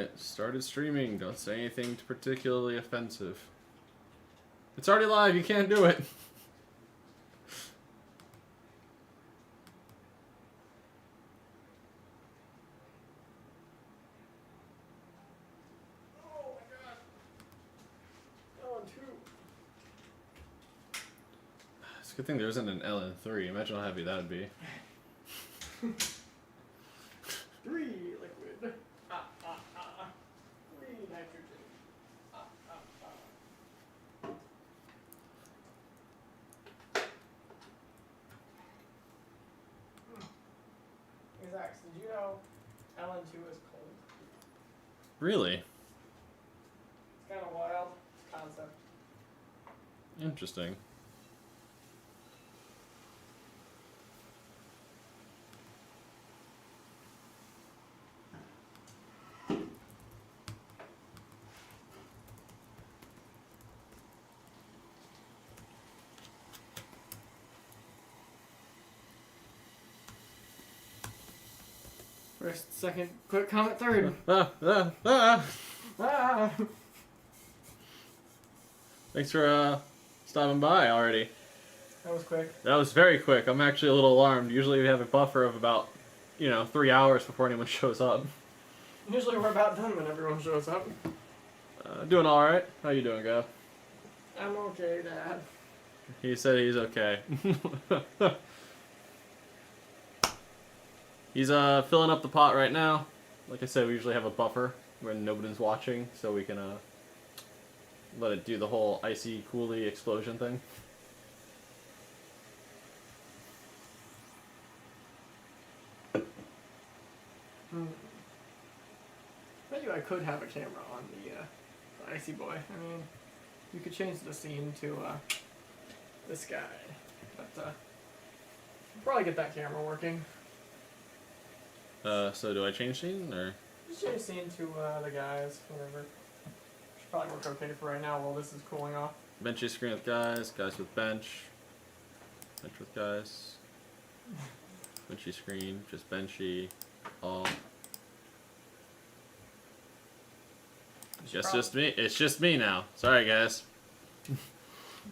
Alright, started streaming. Don't say anything particularly offensive. It's already live, you can't do it. Oh my god. LN2. It's a good thing there isn't an LN3. Imagine how heavy that would be. 3 liquid. Green nitrogen. Exact. Did you know LN2 is cold? Really? It's kind of wild concept. Interesting. First, second, quick comment, third. Thanks for stopping by already. That was quick. That was very quick. I'm actually a little alarmed. Usually we have a buffer of about, 3 hours before anyone shows up. Usually we're about done when everyone shows up. Doing alright. How you doing, Gav? I'm okay, Dad. He said he's okay. He's filling up the pot right now. Like I said, we usually have a buffer when nobody's watching, so we can let it do the whole icy coolie explosion thing. Bet you I could have a camera on the icy boy. I mean, you could change the scene to this guy, but probably get that camera working. So do I change scene, or? Just change scene to the guys, whatever. Should probably work okay for right now while this is cooling off. Benchy screen with guys, guys with bench, bench with guys, benchy screen, just benchy, all. Just me. It's just me now. Sorry, guys. I'm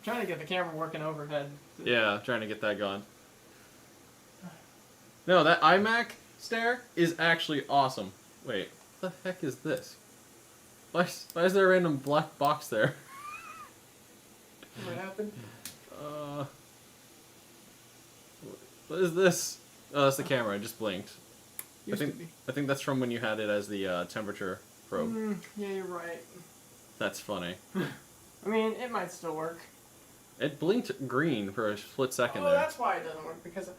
trying to get the camera working overhead. Yeah, trying to get that going. No, that iMac stare is actually awesome. Wait, what the heck is this? Why is there a random black box there? What happened? What is this? Oh, that's the camera. It just blinked. I Used to be. think that's from when you had it as the temperature probe. Yeah, you're right. That's funny. I mean, it might still work. It blinked green for a split second Oh, there. that's why it doesn't work, because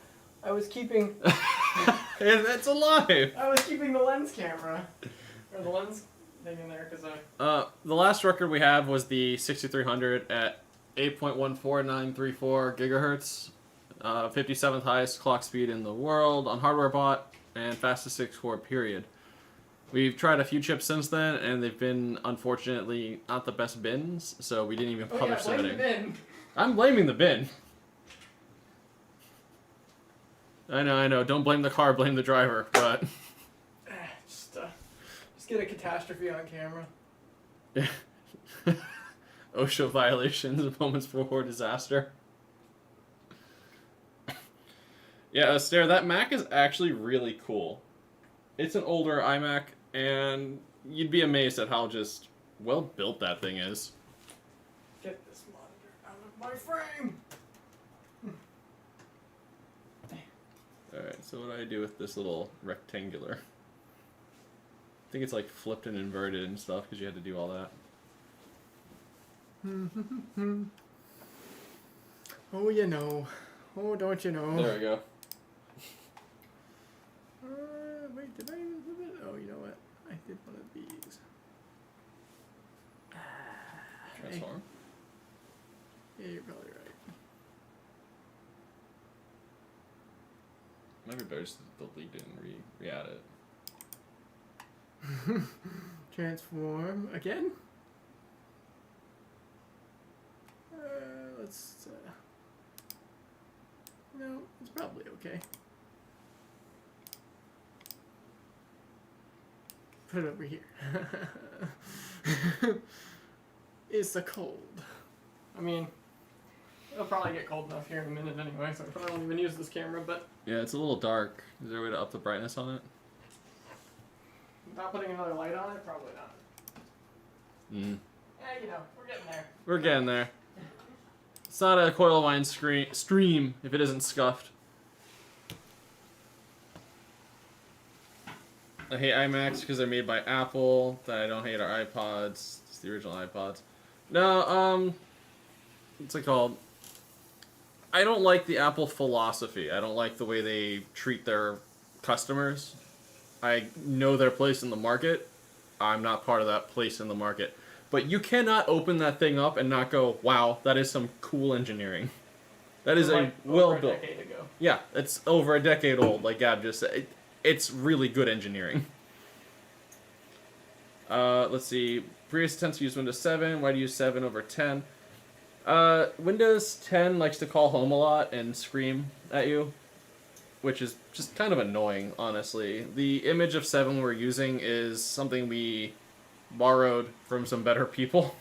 I was keeping... It's alive! I was keeping the lens camera. Or the lens thing in there, because I... The last record we have was the 6300 at 8.14934 gigahertz. 57th highest clock speed in the world on hardware bot, and fastest 6-core period. We've tried a few chips since then, and they've been, unfortunately, not the best bins, so we didn't even bother submitting. Blame the bin. I'm blaming the bin. I know. Don't blame the car, blame the driver, but... Just get a catastrophe on camera. OSHA violations, moments before disaster. Yeah, Stare, that Mac is actually really cool. It's an older iMac, and you'd be amazed at how just well built that thing is. Get this monitor out of my frame! Alright, so what do I do with this little rectangular? I think it's like flipped and inverted and stuff, because you had to do all that. Oh, you know. Oh, don't you know. There we go. Wait, did I even flip it? Oh, you know what? I did one of these. Transform. Yeah, you're probably right. Might be better just to delete it and re-add it. Transform again? Let's. No, it's probably okay. put it over here. It's the cold. I mean, it'll probably get cold enough here in a minute anyway, so I probably won't even use this camera, but... Yeah, it's a little dark. Is there a way to up the brightness on it? Without putting another light on it, probably not. Mm. Yeah, you know, we're getting there. We're getting there. It's not a coil line stream if it isn't scuffed. I hate iMacs because they're made by Apple. That I don't hate our iPods. It's the original iPods. No, what's it called? I don't like the Apple philosophy. I don't like the way they treat their customers. I know their place in the market. I'm not part of that place in the market. But you cannot open that thing up and not go, wow, that is some cool engineering. That is Like, well over a built. decade ago. Yeah, it's over a decade old, like Gab just said. It's really good engineering. Let's see. Previous tends to use Windows 7. Why do you use 7 over 10? Windows 10 likes to call home a lot and scream at you, which is just kind of annoying, honestly. The image of 7 we're using is something we borrowed from some better people.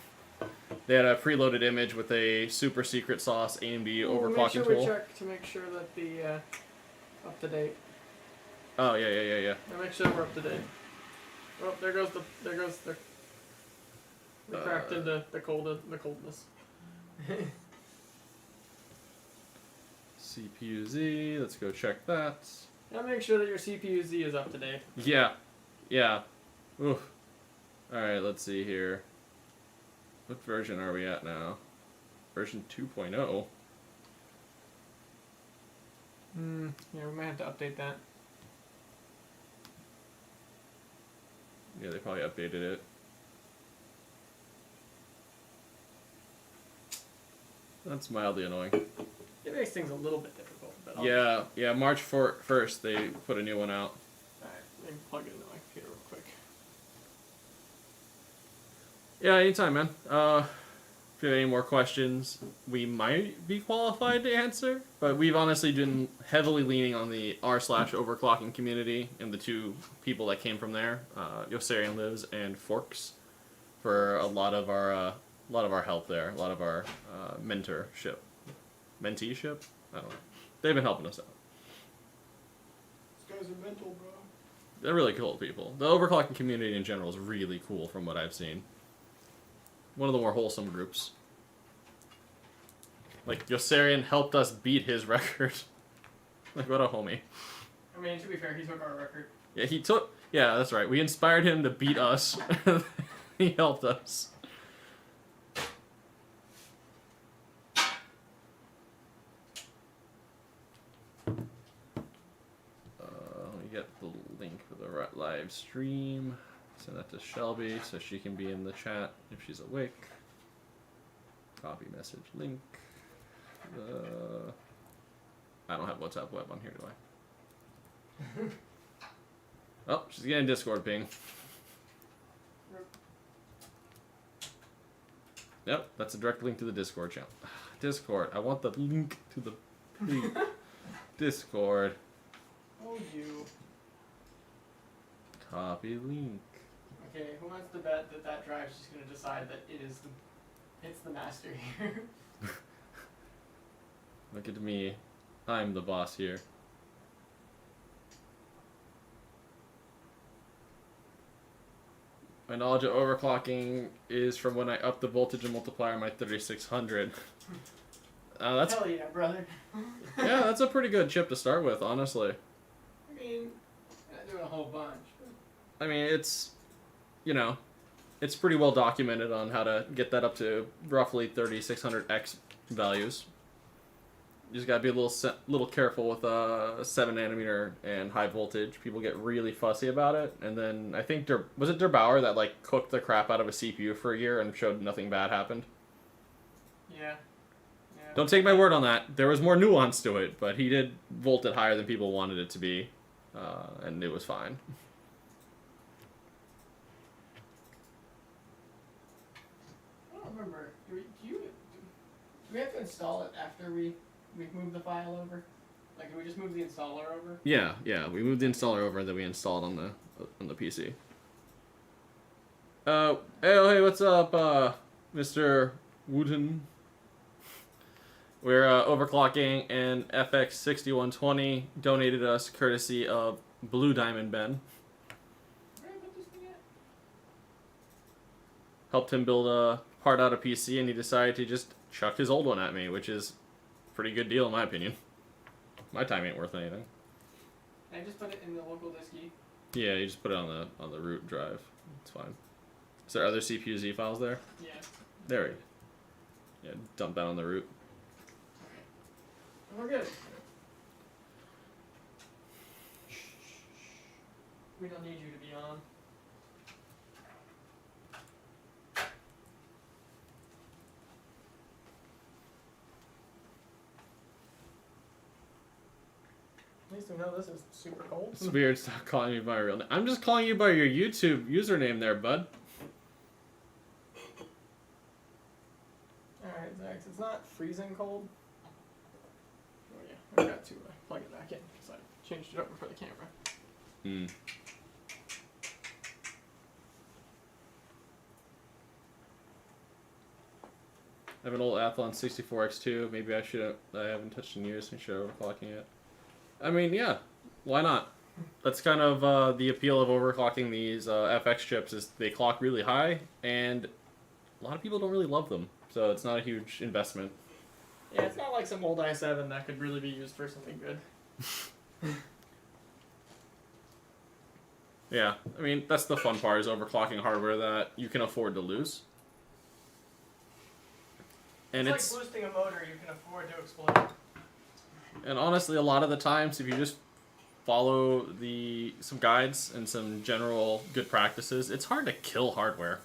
They had a preloaded image with a super secret sauce AMD overclocking Make sure tool. we check to make sure that the up to date. Oh yeah. Now make sure we're up to date. Oh, there goes the we cracked into the coldness. CPU Z. Let's go check that. Now make sure that your CPU Z is up to date. Yeah. Oof. All right. Let's see here. What version are we at now? Version 2.0. Yeah, we might have to update that. Yeah, they probably updated it. That's mildly annoying. It makes things a little bit difficult, but Yeah, March 1st they put a new one out. Alright, let me plug it into my computer real quick. Yeah, anytime, man. If you have any more questions, we might be qualified to answer, but we've honestly been heavily leaning on the r/overclocking community and the two people that came from there, Yossarian Lives and Forks, for a lot of our help there, a lot of our menteeship. I don't know. They've been helping us out. These guys are mental, bro. They're really cool people. The overclocking community in general is really cool from what I've seen. One of the more wholesome groups. Like, Yossarian helped us beat his record. Like, what a homie. I mean, to be fair, he took our record. Yeah, that's right. We inspired him to beat us. He helped us. Let me get the link for the live stream. Send that to Shelby so she can be in the chat if she's awake. Copy message link. I don't have WhatsApp web on here, do I? Oh, she's getting Discord ping. Yep, that's a direct link to the Discord channel. Discord. I want the link to the ping. Discord. Oh, you. Copy link. Okay, who wants to bet that drive's just gonna decide that it's the master here? Look at me. I'm the boss here. My knowledge of overclocking is from when I upped the voltage and multiplier on my 3600. That's Hell yeah, brother. yeah, that's a pretty good chip to start with, honestly. I mean, I do a whole bunch. I mean, it's, it's pretty well documented on how to get that up to roughly 3600X values. You just gotta be a little careful with 7 nanometer and high voltage. People get really fussy about it, and then I think was it Der Bauer that like cooked the crap out of a CPU for a year and showed nothing bad happened. Yeah. Don't take my word on that. There was more nuance to it, but he did volt it higher than people wanted it to be, and it was fine. I don't remember. Do we have to install it after we move the file over? Like, do we just move the installer over? Yeah. We moved the installer over, and then we installed on the PC. Hey, what's up, Mr. Wooten? We're overclocking, and Fx-6120 donated us courtesy of Blue Diamond Ben. Where did I put this thing at? Helped him build a part out of PC, and he decided to just chuck his old one at me, which is a pretty good deal in my opinion. My time ain't worth anything. I just put it in the local disk key. Yeah, you just put it on the root drive. It's fine. Is there other CPU-Z files there? Yeah. There we go. Yeah, dump that on the root. We're good. We don't need you to be on. At least we know this is super cold. It's weird, stop calling me by my real name. I'm just calling you by your YouTube username there, bud. Alright, Zax, it's not freezing cold. Oh yeah, I got to plug it back in because I changed it over for the camera. Hmm. I have an old Athlon 64X2. Maybe I haven't touched in years. I should overclocking it. I mean, yeah, why not? That's kind of the appeal of overclocking these FX chips is they clock really high, and a lot of people don't really love them, so it's not a huge investment. Yeah, it's not like some old i7 that could really be used for something good. Yeah, I mean, that's the fun part, is overclocking hardware that you can afford to lose. And it's like boosting a motor you can afford to explode. And honestly, a lot of the times, if you just follow some guides and some general good practices, it's hard to kill hardware.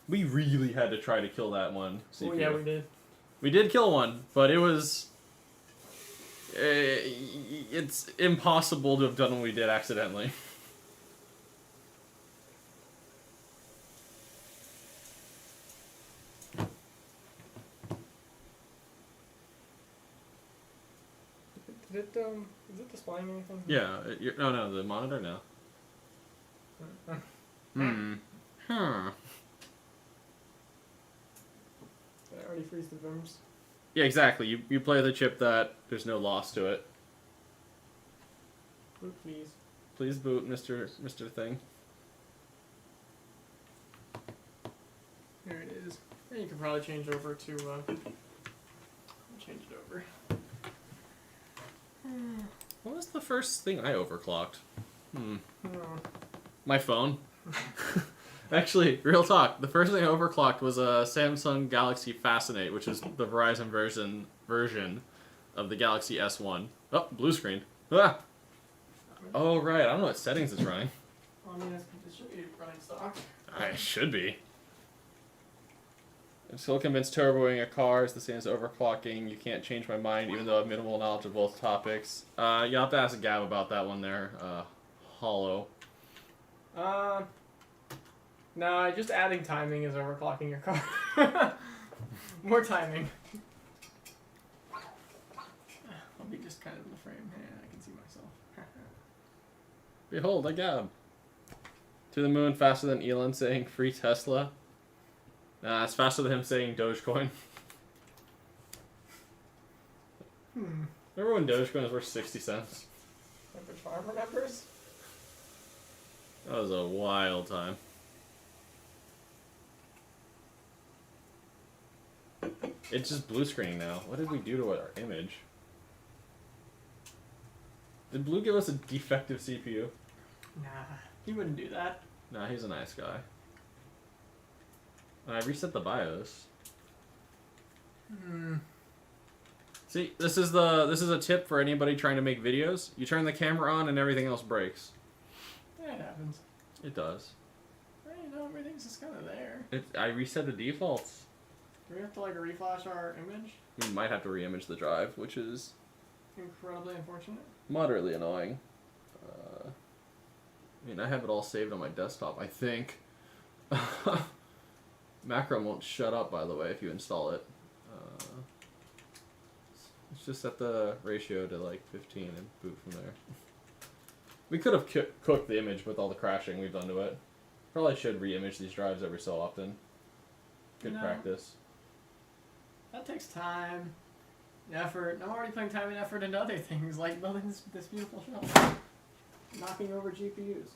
We really had to try to kill that one CPU. Oh yeah, we did. We did kill one, but it was... it's impossible to have done what we did accidentally. Is it displaying anything? Yeah, no, the monitor now. Hmm. Huh. Did I already freeze the VIMs? Yeah, exactly. You play the chip that there's no loss to it. Boot, please. Please boot, Mr. Thing. There it is. And you can probably change over to, change it over. What was the first thing I overclocked? Oh. My phone. Actually, real talk. The first thing I overclocked was a Samsung Galaxy Fascinate, which is the Verizon version of the Galaxy S1. Oh, blue screen. Ah! Oh, right. I don't know what settings it's running. Well, I mean, it should be running stock. I should be. I'm still convinced turboing a car is the same as overclocking. You can't change my mind, even though I have minimal knowledge of both topics. You'll have to ask Gab about that one there. Hollow. No, just adding timing is overclocking your car. More timing. I'll be just kind of in the frame. Yeah, I can see myself. Behold, a Gab. To the moon faster than Elon saying free Tesla. Nah, it's faster than him saying Dogecoin. Remember when Dogecoin was worth 60 cents? Average farm remembers? That was a wild time. It's just blue screening now. What did we do to our image? Did Blue give us a defective CPU? Nah, he wouldn't do that. Nah, he's a nice guy. I reset the BIOS. See, this is a tip for anybody trying to make videos. You turn the camera on and everything else breaks. Yeah, it happens. It does. Well, you know, everything's just kind of there. I reset the defaults. Do we have to like reflash our image? We might have to re-image the drive, which is Incredibly unfortunate. moderately annoying. I mean, I have it all saved on my desktop, I think. Macro won't shut up, by the way, if you install it. It's just set the ratio to like 15 and boot from there. We could have cooked the image with all the crashing we've done to it. Probably should re-image these drives every so often. Good No. practice. That takes time, effort. I'm already putting time and effort into other things, like building this beautiful shelf. Knocking over GPUs.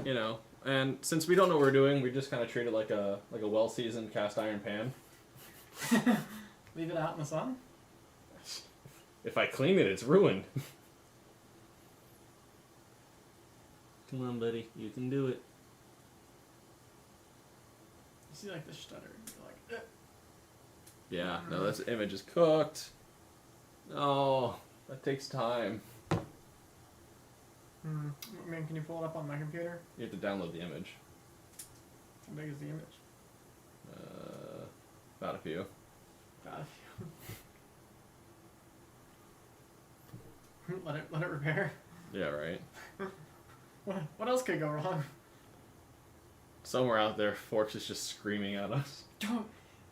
You know, and since we don't know what we're doing, we just kind of treat it like a well-seasoned cast iron pan. Leave it out in the sun? If I clean it, it's ruined. Come on, buddy. You can do it. You see like the stutter, you're like, ugh. Yeah, no, this image is cooked. Oh, that takes time. I mean, can you pull it up on my computer? You have to download the image. How big is the image? About a few. God. let it repair. Yeah, right. What else could go wrong? Somewhere out there, Forks is just screaming at us. Don't.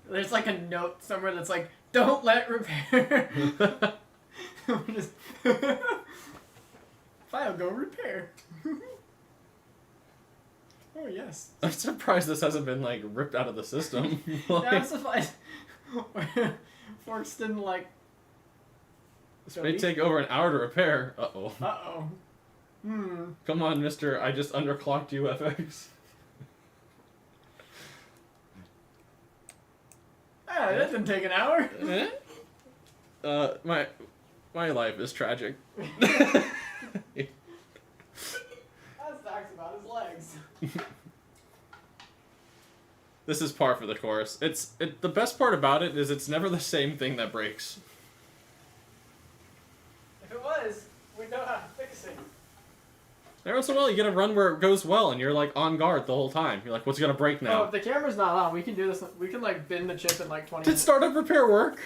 There's like a note somewhere that's like, "Don't let repair." Just file go repair. Oh yes. I'm surprised this hasn't been like ripped out of the system. Like, I'm surprised. Forks didn't like. this may take over an hour to repair. Uh-oh. Uh-oh. Come on, mister. I just underclocked you, FX. Ah, that didn't take an hour. My life is tragic. That talks about his legs. This is par for the course. The best part about it is it's never the same thing that breaks. If it was, we'd know how to fix it. Every once in a while, you get a run where it goes well, and you're like on guard the whole time. You're like, "What's gonna break Oh, now?" if the camera's not on, we can do this. We can like bin the chip in like 20 Did minutes. startup repair work?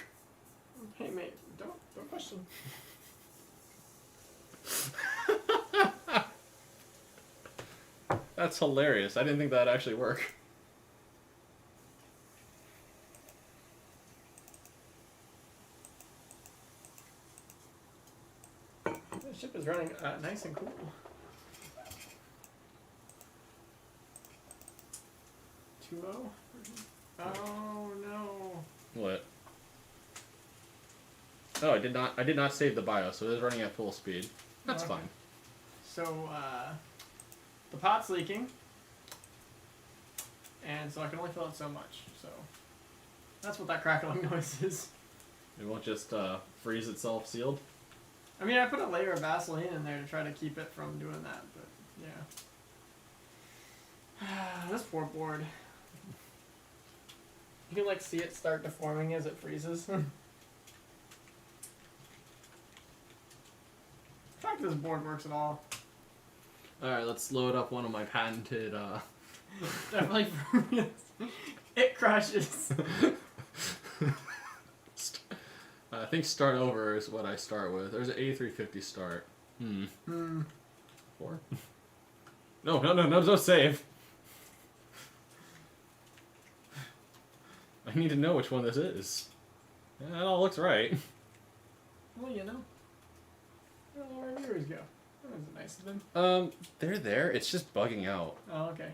Hey mate, don't question. That's hilarious. I didn't think that'd actually work. The ship is running nice and cool. 2.0? Oh no. What? Oh, I did not save the BIOS, so it is running at full speed. That's Okay. fine. So the pot's leaking, and so I can only fill it so much. So that's what that crackling noise is. It won't just freeze itself sealed. I mean, I put a layer of Vaseline in there to try to keep it from doing that, but yeah. This poor board. You can like see it start deforming as it freezes. The fact this board works at all. Alright, let's load up one of my patented, Definitely it crushes. I think start over is what I start with. There's an 8350 start. 4? No, save. I need to know which one this is. Yeah, that all looks right. Well, you know. I don't know where our viewers go. That was nice of them. They're there. It's just bugging out. Oh, okay.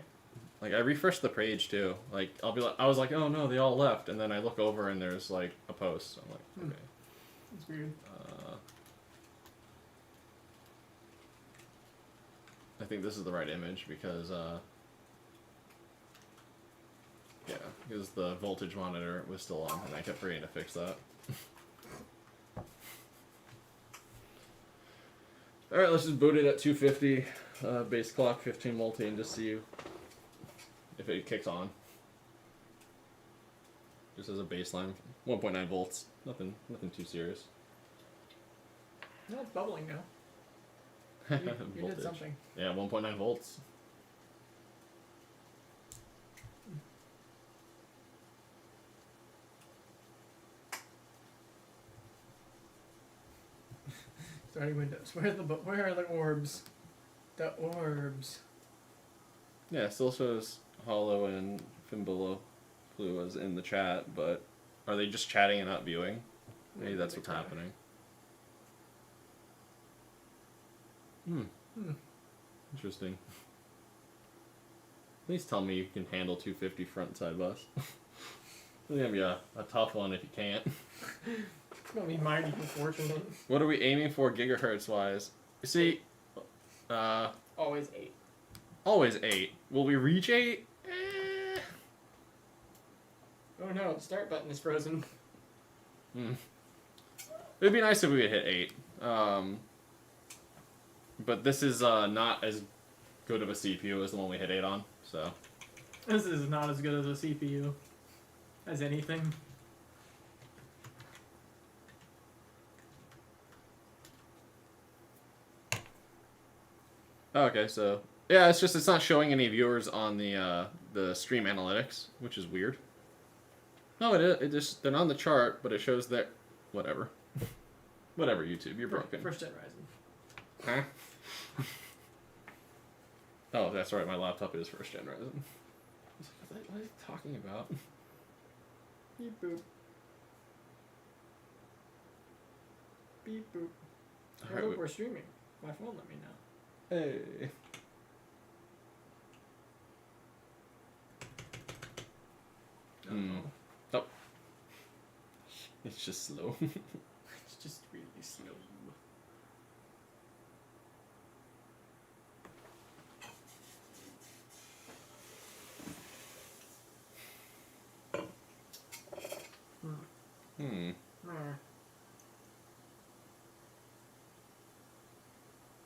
Like, I refreshed the page, too. Like, I was like, oh no, they all left. And then I look over and there's, like, a post. I'm like, okay. That's weird. I think this is the right image because, yeah, because the voltage monitor was still on and I kept forgetting to fix that. Alright, let's just boot it at 250, base clock, 15 multi, and just see if it kicks on. Just as a baseline, 1.9 volts, nothing too serious. No, it's bubbling now. You did something. Yeah, 1.9 volts. Starting Windows. Where are the orbs? The orbs. Yeah, it still shows Hollow and Fimbolo Clue as in the chat, but are they just chatting and not viewing? Maybe that's what's happening. Interesting. Please tell me you can handle 250 front and side bus. It's gonna be a tough one if you can't. It's gonna be mighty unfortunate. What are we aiming for gigahertz wise? See, Always 8. always 8. Will we reach 8? Eh. Oh no, the start button is frozen. It'd be nice if we could hit 8. But this is not as good of a CPU as the one we hit 8 on, so. This is not as good as a CPU as anything. Okay, so yeah, it's not showing any viewers on the stream analytics, which is weird. No, it just they're not on the chart, but it shows that whatever. Whatever, YouTube, you're broken. First gen Ryzen. Huh? Oh, that's right, my laptop is first gen Ryzen. What are you talking about? Beep boop. Beep boop. All Hey, right, look, we're streaming. My phone let me know. Hey. Oh. It's just slow. It's just really slow.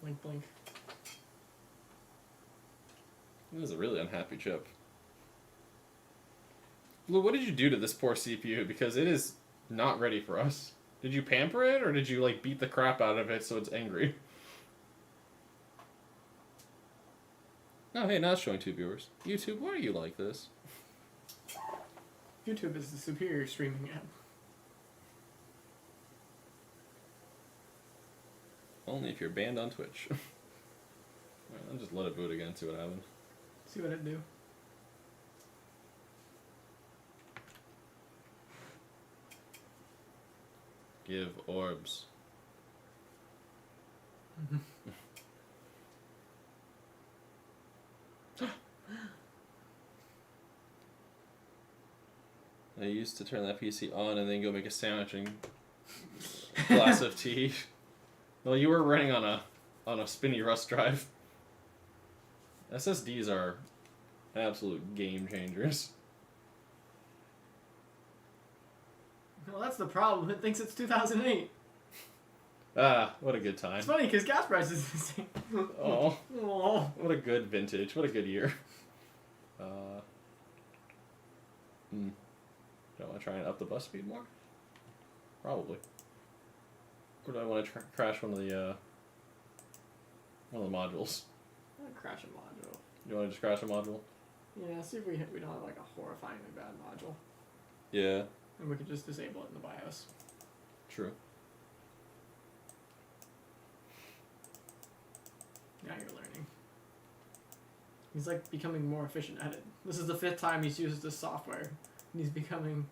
Blink, blink. This is a really unhappy chip. Blue, what did you do to this poor CPU? Because it is not ready for us. Did you pamper it, or did you, like, beat the crap out of it so it's angry? Oh, hey, now it's showing 2 viewers. YouTube, why are you like this? YouTube is the superior streaming app. Only if you're banned on Twitch. Alright, I'll just let it boot again, see what happens. See what it do. Give orbs. I used to turn that PC on and then go make a sandwich and a glass of tea. Well, you were running on a spinny Rust drive. SSDs are absolute game changers. Well, that's the problem. It thinks it's 2008. Ah, what a good time. It's funny because gas prices is the same. Oh, Oh. what a good vintage. What a good year. Do I want to try and up the bus speed more? Probably. Or do I want to crash one of the modules? I'm gonna crash a module. You want to just crash a module? Yeah, see if we don't have like a horrifyingly bad module. Yeah, And we could just disable it in the BIOS. true. Now you're learning. He's like becoming more efficient at it. This is the 5th time he's used this software. And he's becoming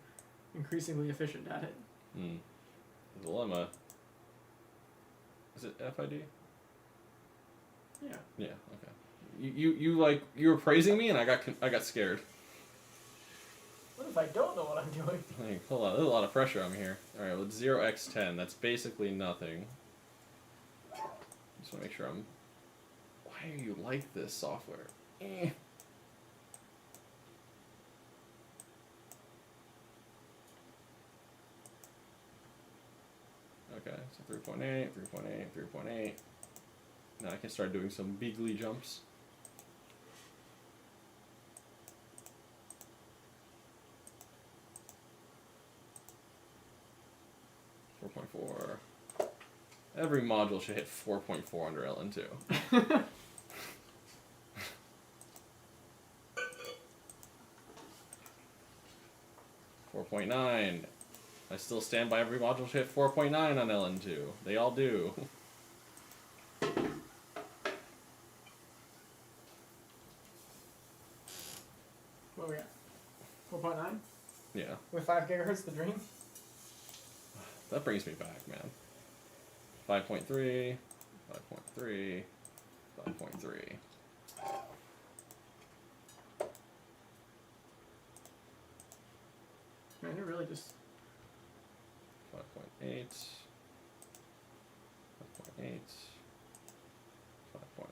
increasingly efficient at it. Dilemma. Is it FID? Yeah. Yeah, okay. You were praising me and I got scared. What if I don't know what I'm doing? Like, hold on, there's a lot of pressure on me here. Alright, with 0x10, that's basically nothing. Just want to make sure I'm... Why are you like this software? Eh. Okay, so 3.8, 3.8, 3.8. Now I can start doing some beagly jumps. Every module should hit 4.4 under LN2. 4.9. I still stand by every module should hit 4.9 on LN2. They all do. What are we at? 4.9? Yeah. With 5 gigahertz, the dream? That brings me back, man. 5.3, 5.3, 5.3. just 5.8. 5.8.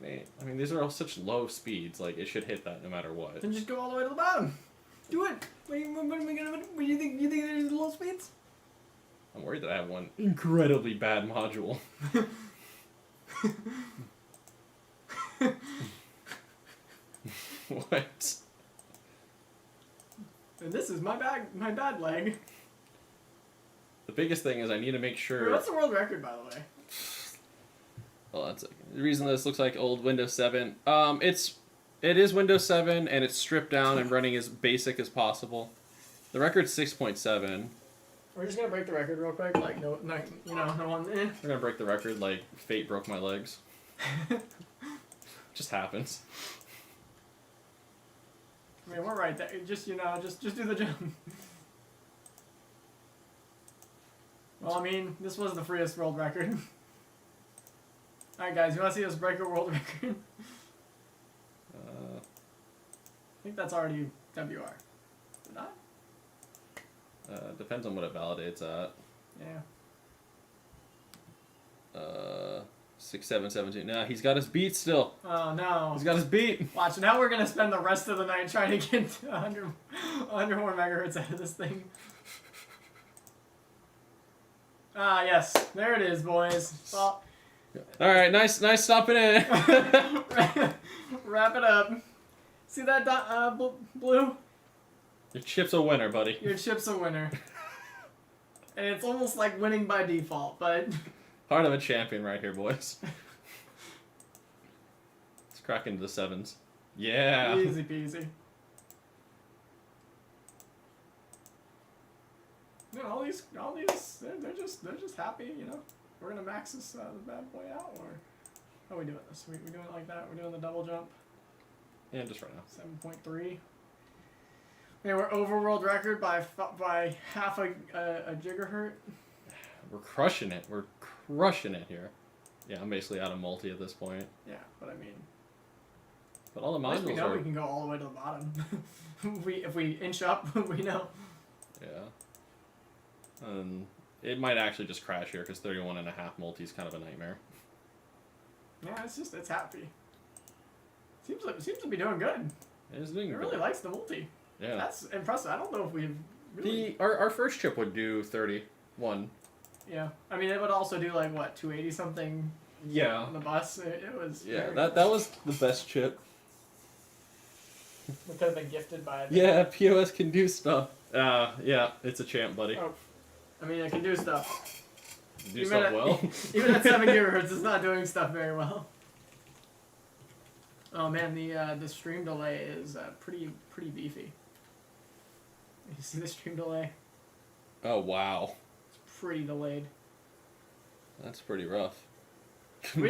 5.8. I mean, these are all such low speeds. Like, it should hit that no matter what. then just go all the way to the bottom. Do it. What do you think? You think there's low speeds? I'm worried that I have one incredibly bad module. What? And this is my bad leg. The biggest thing is I need to make sure. What's the world record, by the way? Hold on a second. The reason this looks like old Windows 7, it is Windows 7 and it's stripped down and running as basic as possible. The record's 6.7. We're just gonna break the record real quick, like no, you know, no one. We're gonna break the record like fate broke my legs. Just happens. I mean, we're right there. Just just do the jump. Well, I mean, this was the freest world record. All right, guys, you want to see us break a world record? I think that's already WR. Is it not? Depends on what it validates at. Yeah. 6717. Nah, he's got his beat still. Oh no. He's got his beat. Watch, now we're gonna spend the rest of the night trying to get 100 more megahertz out of this thing. Ah, yes. There it is, boys. Well, all right, nice stopping in. wrap it up. See that blue? Your chip's a winner, buddy. Your chip's a winner. And it's almost like winning by default, but... Heart of a champion right here, boys. Let's crack into the 7s. Yeah. Easy peasy. No, all these, they're just happy, you know. We're gonna max this bad boy out, or how are we doing this? We doing it like that? We're doing the double jump. Yeah, just right now. 7.3. Okay, we're over world record by half a gigahertz. We're crushing it. We're crushing it here. Yeah, I'm basically out of multi at this point. Yeah, but I mean, but all the at least we modules know are. we can go all the way to the bottom. if we inch up, we know. Yeah. It might actually just crash here because 31.5 multi is kind of a nightmare. Yeah, it's happy. Seems to be doing good. It's doing It good. really likes the multi. Yeah. That's impressive. I don't know if we've really... Our first chip would do 31. Yeah. I mean, it would also do like, what, 280 something Yeah. on the bus? It was... Yeah, very that was the best chip. We could have been gifted by it. Yeah, POS can do stuff. Yeah, it's a champ, buddy. Oh. I mean, it can do stuff. Do stuff well. Even at 7 gigahertz, it's not doing stuff very well. Oh man, the stream delay is pretty beefy. You see the stream delay? Oh wow, It's pretty delayed. that's pretty rough. Do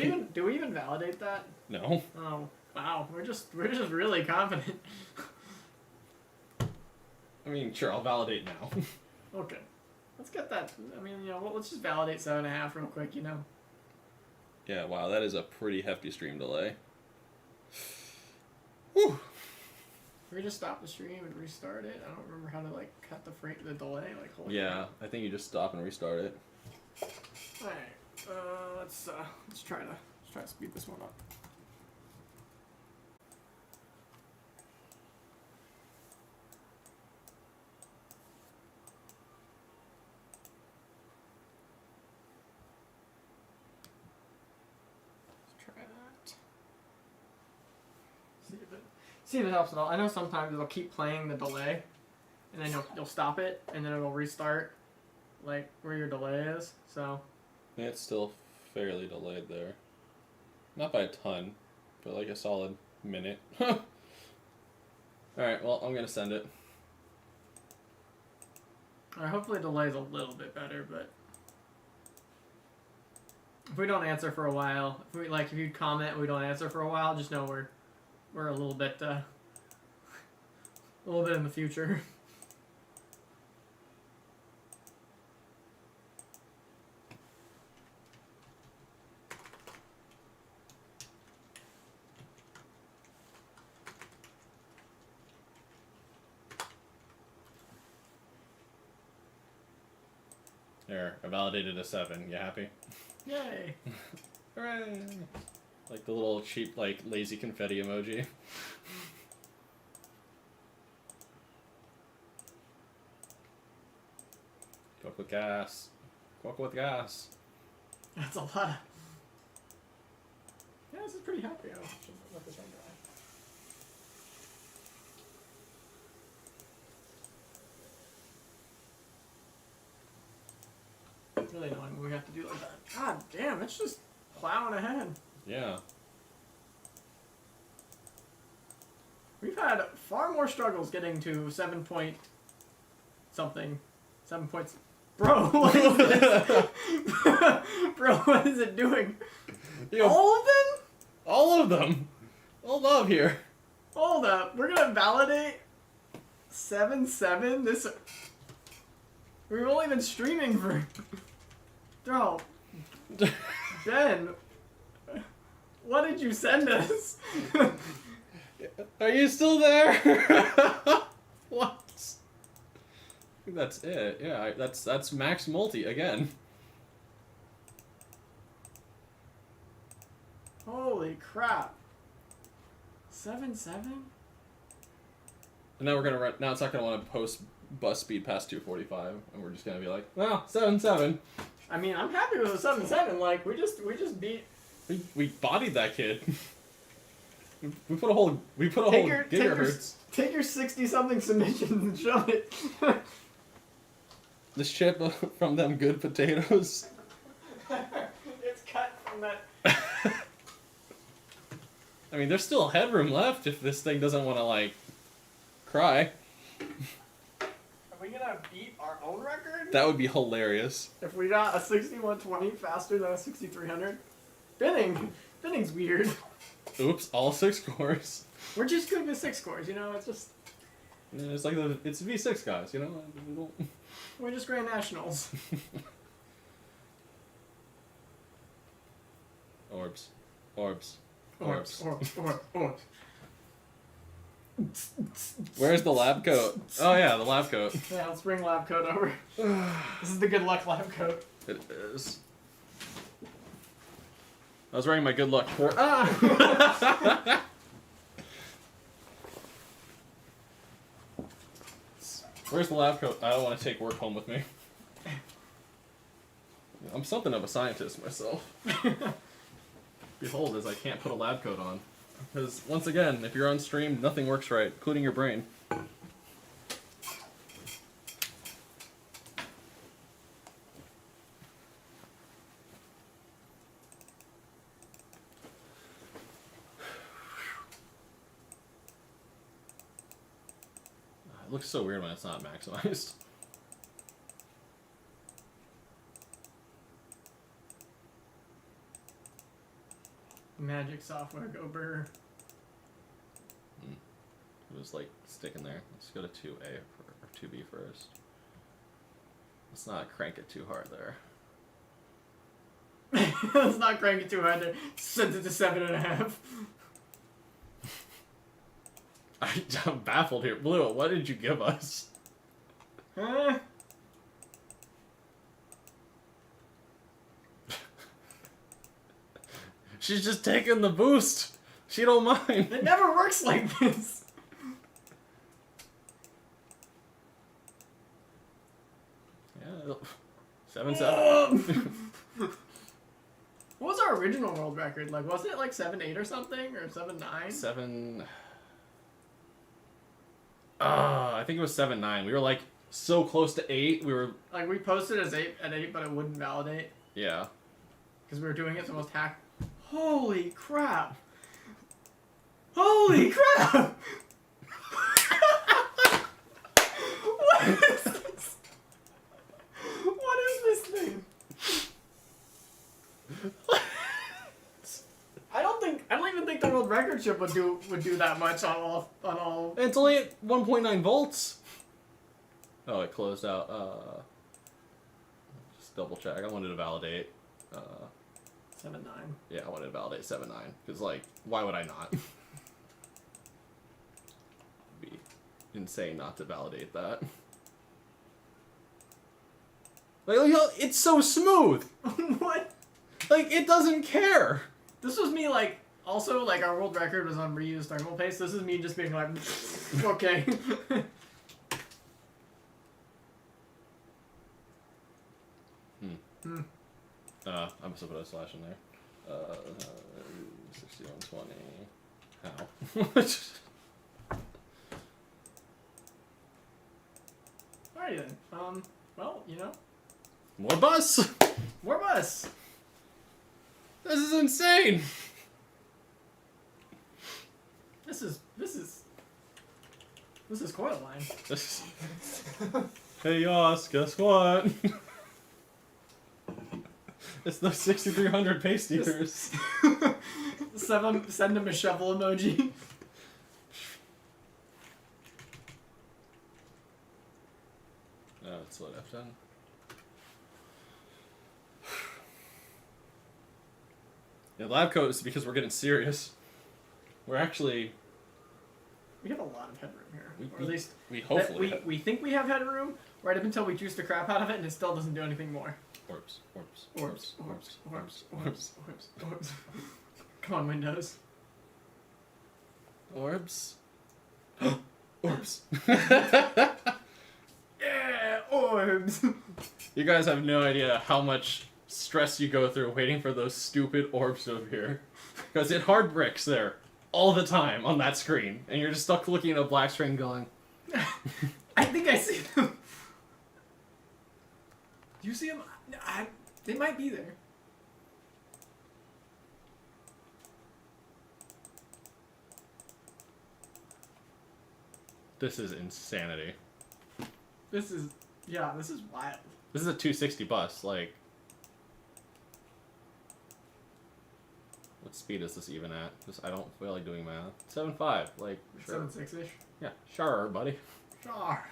we even validate that? No. Oh wow, we're just really confident. I mean, sure, I'll validate now. Okay, let's get that. I mean, you know, let's just validate 7.5 real quick. You know. Yeah, wow, that is a pretty hefty stream delay. Whew. We just stop the stream and restart it. I don't remember how to like cut the delay. Like hold Yeah, I think you just stop and restart it. All right, let's try to speed this one up. Let's try that. See if it helps at all. I know sometimes it'll keep playing the delay, and then you'll stop it, and then it'll restart, like where your delay is. So. Yeah, it's still fairly delayed there. Not by a ton, but like a solid minute. Alright, well, I'm gonna send it. Alright, hopefully the delay is a little bit better, but if we don't answer for a while, if you comment and we don't answer for a while, just know we're a little bit in the future. There, I validated a 7. You happy? Yay! Hooray! Like the little cheap, like, lazy confetti emoji. Cook with gas. Cook with gas. That's a lot of... Yeah, this is pretty happy. I should let this one dry. It's really annoying when we have to do like that. God damn, it's just plowing ahead. Yeah. We've had far more struggles getting to 7 point something. 7 points. Bro, what is this? Bro, what is it doing? Yo, All of them? all of them! All love here. Hold up. We're gonna validate 7-7? This... We've only been streaming for... Bro. Ben. What did you send us? Are you still there? What? I think that's it. Yeah, that's max multi again. Holy crap. 7-7? And now we're gonna run. Now it's not gonna want to post bus speed past 245, and we're just gonna be like, well, 7-7. I mean, I'm happy with a 7-7. Like, we just beat... We bodied that kid. We put a whole gigahertz. Take your 60-something submissions and show it. This chip from them good potatoes. It's cut from that... I mean, there's still headroom left if this thing doesn't want to, like, cry. Are we gonna beat our own record? That would be hilarious. If we got a 6120 faster than a 6300? Binning's weird. Oops, all 6 cores. We're just good with 6 cores, you know? It's just... Yeah, it's like it's V6 guys, you know? We're just Grand Nationals. Orbs. Orbs. Orbs. Where's the lab coat? Oh yeah, the lab coat. Yeah, let's bring lab coat over. This is the good luck lab coat. It is. I was wearing my good luck for. Where's the lab coat? I don't want to take work home with me. I'm something of a scientist myself. Behold, as I can't put a lab coat on. Because, once again, if you're on stream, nothing works right, including your brain. It looks so weird when it's not maximized. Magic software, go burger. It was like sticking there. Let's go to 2A or 2B first. Let's not crank it too hard there. Let's not crank it too hard there. Send it to 7.5. I'm baffled here. Blue, what did you give us? Huh? She's just taking the boost. She don't mind. It never works like this. Yeah, 7-7. What was our original world record? Like, wasn't it like 7-8 or something? Or 7-9? 7. I think it was 7-9. We were like so close to 8. We were Like, we posted as 8, but it wouldn't validate. yeah. Because we were doing it the most hack. Holy crap! Holy crap! What is this? What is this thing? I don't even think the world record chip would do that much on all. It's only at 1.9 volts. Oh, it closed out. Just double check. I wanted to validate. 7-9. Yeah, I wanted to validate 7-9 because, like, why would I not? It'd be insane not to validate that. Like, it's so smooth. What? Like, it doesn't care. This was me, like, also, like, our world record was on reused thermal paste. This is me just being like, okay. I'm supposed to put a slash in there. 6120. How? Alrighty then. Well, you know. More bus! More bus! This is insane! This is coil line. Hey, Yoss, guess what? It's the 6300 paste eaters. Send him a shovel emoji. Oh, it's what F10. Yeah, lab coat is because we're getting serious. We're actually... We have a lot of headroom here. Or we at least hopefully we think we have headroom right up until we juice the crap out of it and it still doesn't do anything more. Orbs, orbs, Orbs, orbs, orbs, orbs, orbs, orbs. Come on, Windows. Orbs? Orbs. Yeah, orbs! You guys have no idea how much stress you go through waiting for those stupid orbs to appear. Because it hard bricks there all the time on that screen. And you're just stuck looking at a black screen going... I think I see them. Do you see them? They might be there. This is insanity. This is wild. This is a 260 bus, like... What speed is this even at? Just, I don't feel like doing math. 7.5, like, sure. 7.6-ish? Yeah, sure, buddy. Sure.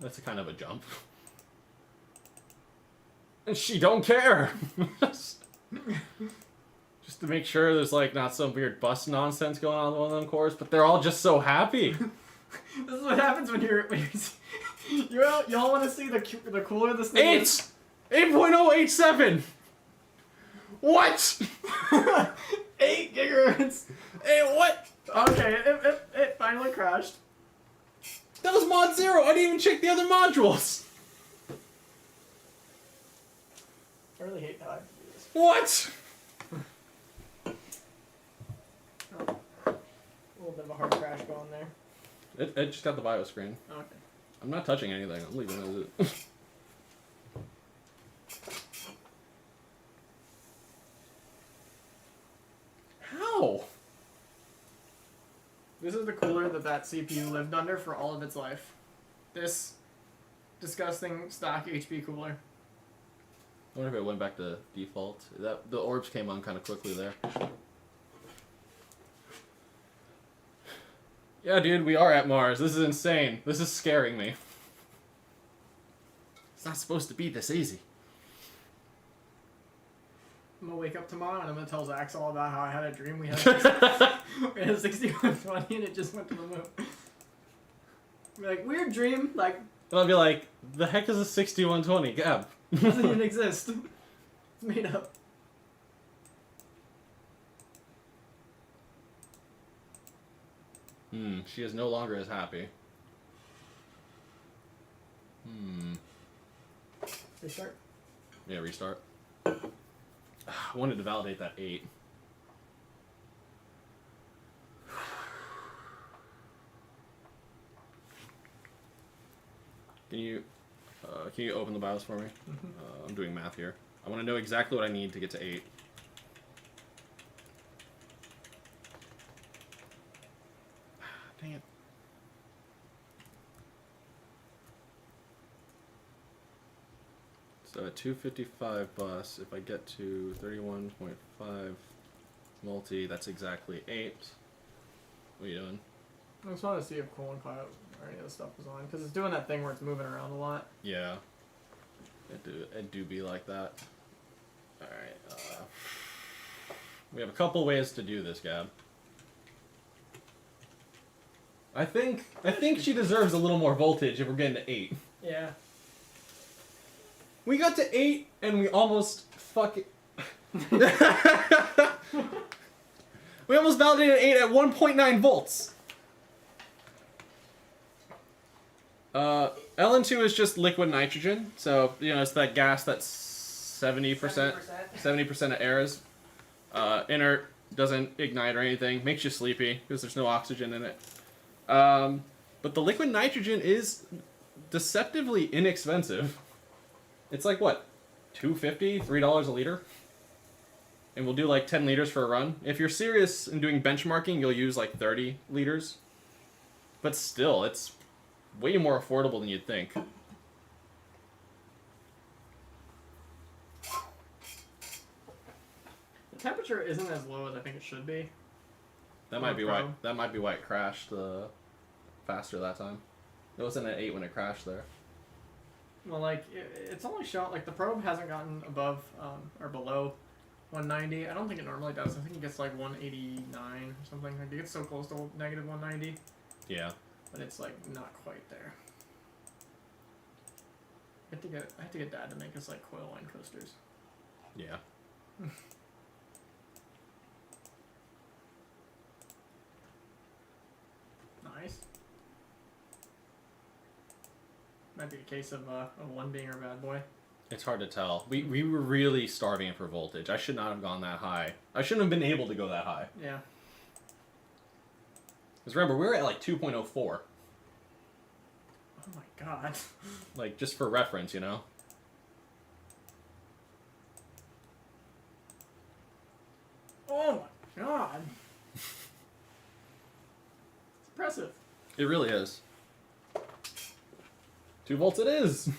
That's a kind of a jump. And she don't care! Just to make sure there's, like, not some weird bus nonsense going on with one of them cores, but they're all just so happy. This is what happens when you're y'all want to see the cooler this thing is? 8.087! What? 8 gigahertz. Hey, what? Okay, it finally crashed. That was mod 0! I didn't even check the other modules! I really hate how I have to do this. What? Oh, a little bit of a hard crash going there. It just got the bio screen. Okay. I'm not touching anything. I'm leaving it as it. How? This is the cooler that CPU lived under for all of its life. This disgusting stock HP cooler. I wonder if it went back to default. The orbs came on kind of quickly there. Yeah, dude, we are at Mars. This is insane. This is scaring me. It's not supposed to be this easy. I'm gonna wake up tomorrow and I'm gonna tell Zach all about how I had a dream we had a 6120 and it just went to the moon. Be like, weird dream, like... And I'll be like, the heck is a 6120, Gab? It doesn't even exist. It's made up. She is no longer as happy. Restart. Yeah, restart. I wanted to validate that 8. Can you open the BIOS for me? I'm doing math here. I want to know exactly what I need to get to 8. Dang it. So at 255 bus, if I get to 31.5 multi, that's exactly 8. What are you doing? I just wanted to see if Coolant Cloud or any of this stuff was on, because it's doing that thing where it's moving around a lot. Yeah. It do be like that. Alright, we have a couple ways to do this, Gab. I think she deserves a little more voltage if we're getting to 8. Yeah. We got to 8 and we almost fucking... We almost validated 8 at 1.9 volts. LN2 is just liquid nitrogen, so you know it's that gas that's 70%. 70% of air is inert, doesn't ignite or anything, makes you sleepy because there's no oxygen in it. But the liquid nitrogen is deceptively inexpensive. It's like what, $2.50, $3 a liter, and we'll do like 10 liters for a run. If you're serious in doing benchmarking, you'll use like 30 liters, but still, it's way more affordable than you'd think. The temperature isn't as low as I think it should be. That might be why. That might be why it crashed faster that time. It wasn't at 8 when it crashed there. Well, like it's only shown like the probe hasn't gotten above or below 190. I don't think it normally does. I think it gets like 189 or something. Like it gets so close to negative 190. Yeah. But it's like not quite there. I have to get Dad to make us like coil line coasters. Yeah. Nice. Might be a case of one being our bad boy. It's hard to tell. We were really starving for voltage. I should not have gone that high. I shouldn't have been able to go that high. Yeah. Because remember, we were at like 2.04. Oh my god. Like, just for reference, you know? Oh my god. It's impressive. It really is. 2 volts it is!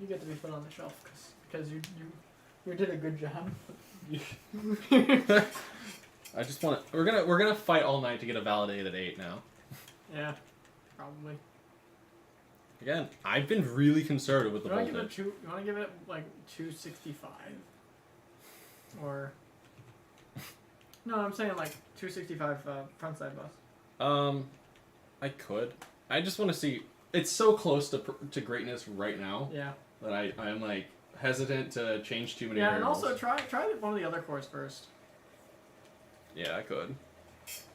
You get to be put on the shelf because you did a good job. I just want to... We're gonna fight all night to get a validated 8 now. Yeah, probably. Again, I've been really conservative with the You voltage. want to give it like 265, or no? I'm saying like 265 front side bus. I could. I just want to see. It's so close to greatness right now. Yeah. That I'm like hesitant to change too many. Yeah, variables. and also try one of the other cores first. Yeah, I could.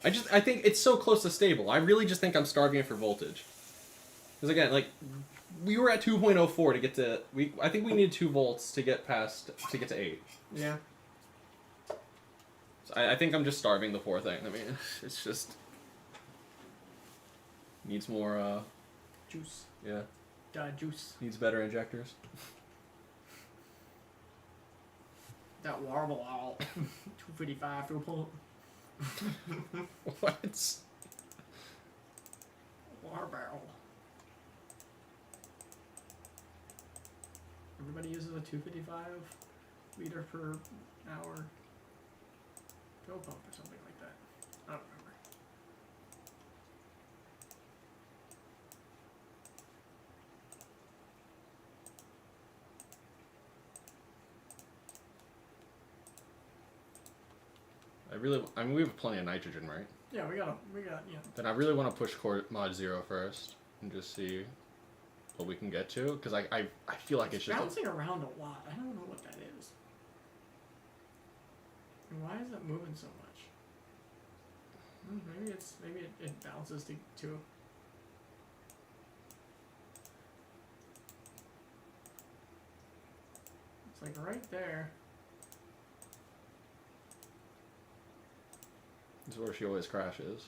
I think it's so close to stable. I really just think I'm starving it for voltage. Because again, like, we were at 2.04 to get to... I think we needed 2 volts to get to 8. Yeah. So I think I'm just starving the 4 thing. I mean, it's just... Needs more, Juice. Yeah. Juice. Needs better injectors. That warble owl. 255 to a point. What? Water barrel. Everybody uses a 255 liter per hour fill pump or something like that. I don't remember. I mean, we have plenty of nitrogen, right? Yeah, we got, Then I really want to push core mod 0 first and just see what we can get to, because I feel like it's just bouncing around a lot. I don't know what that is. And why is it moving so much? Maybe it bounces to it's like right there. This is where she always crashes.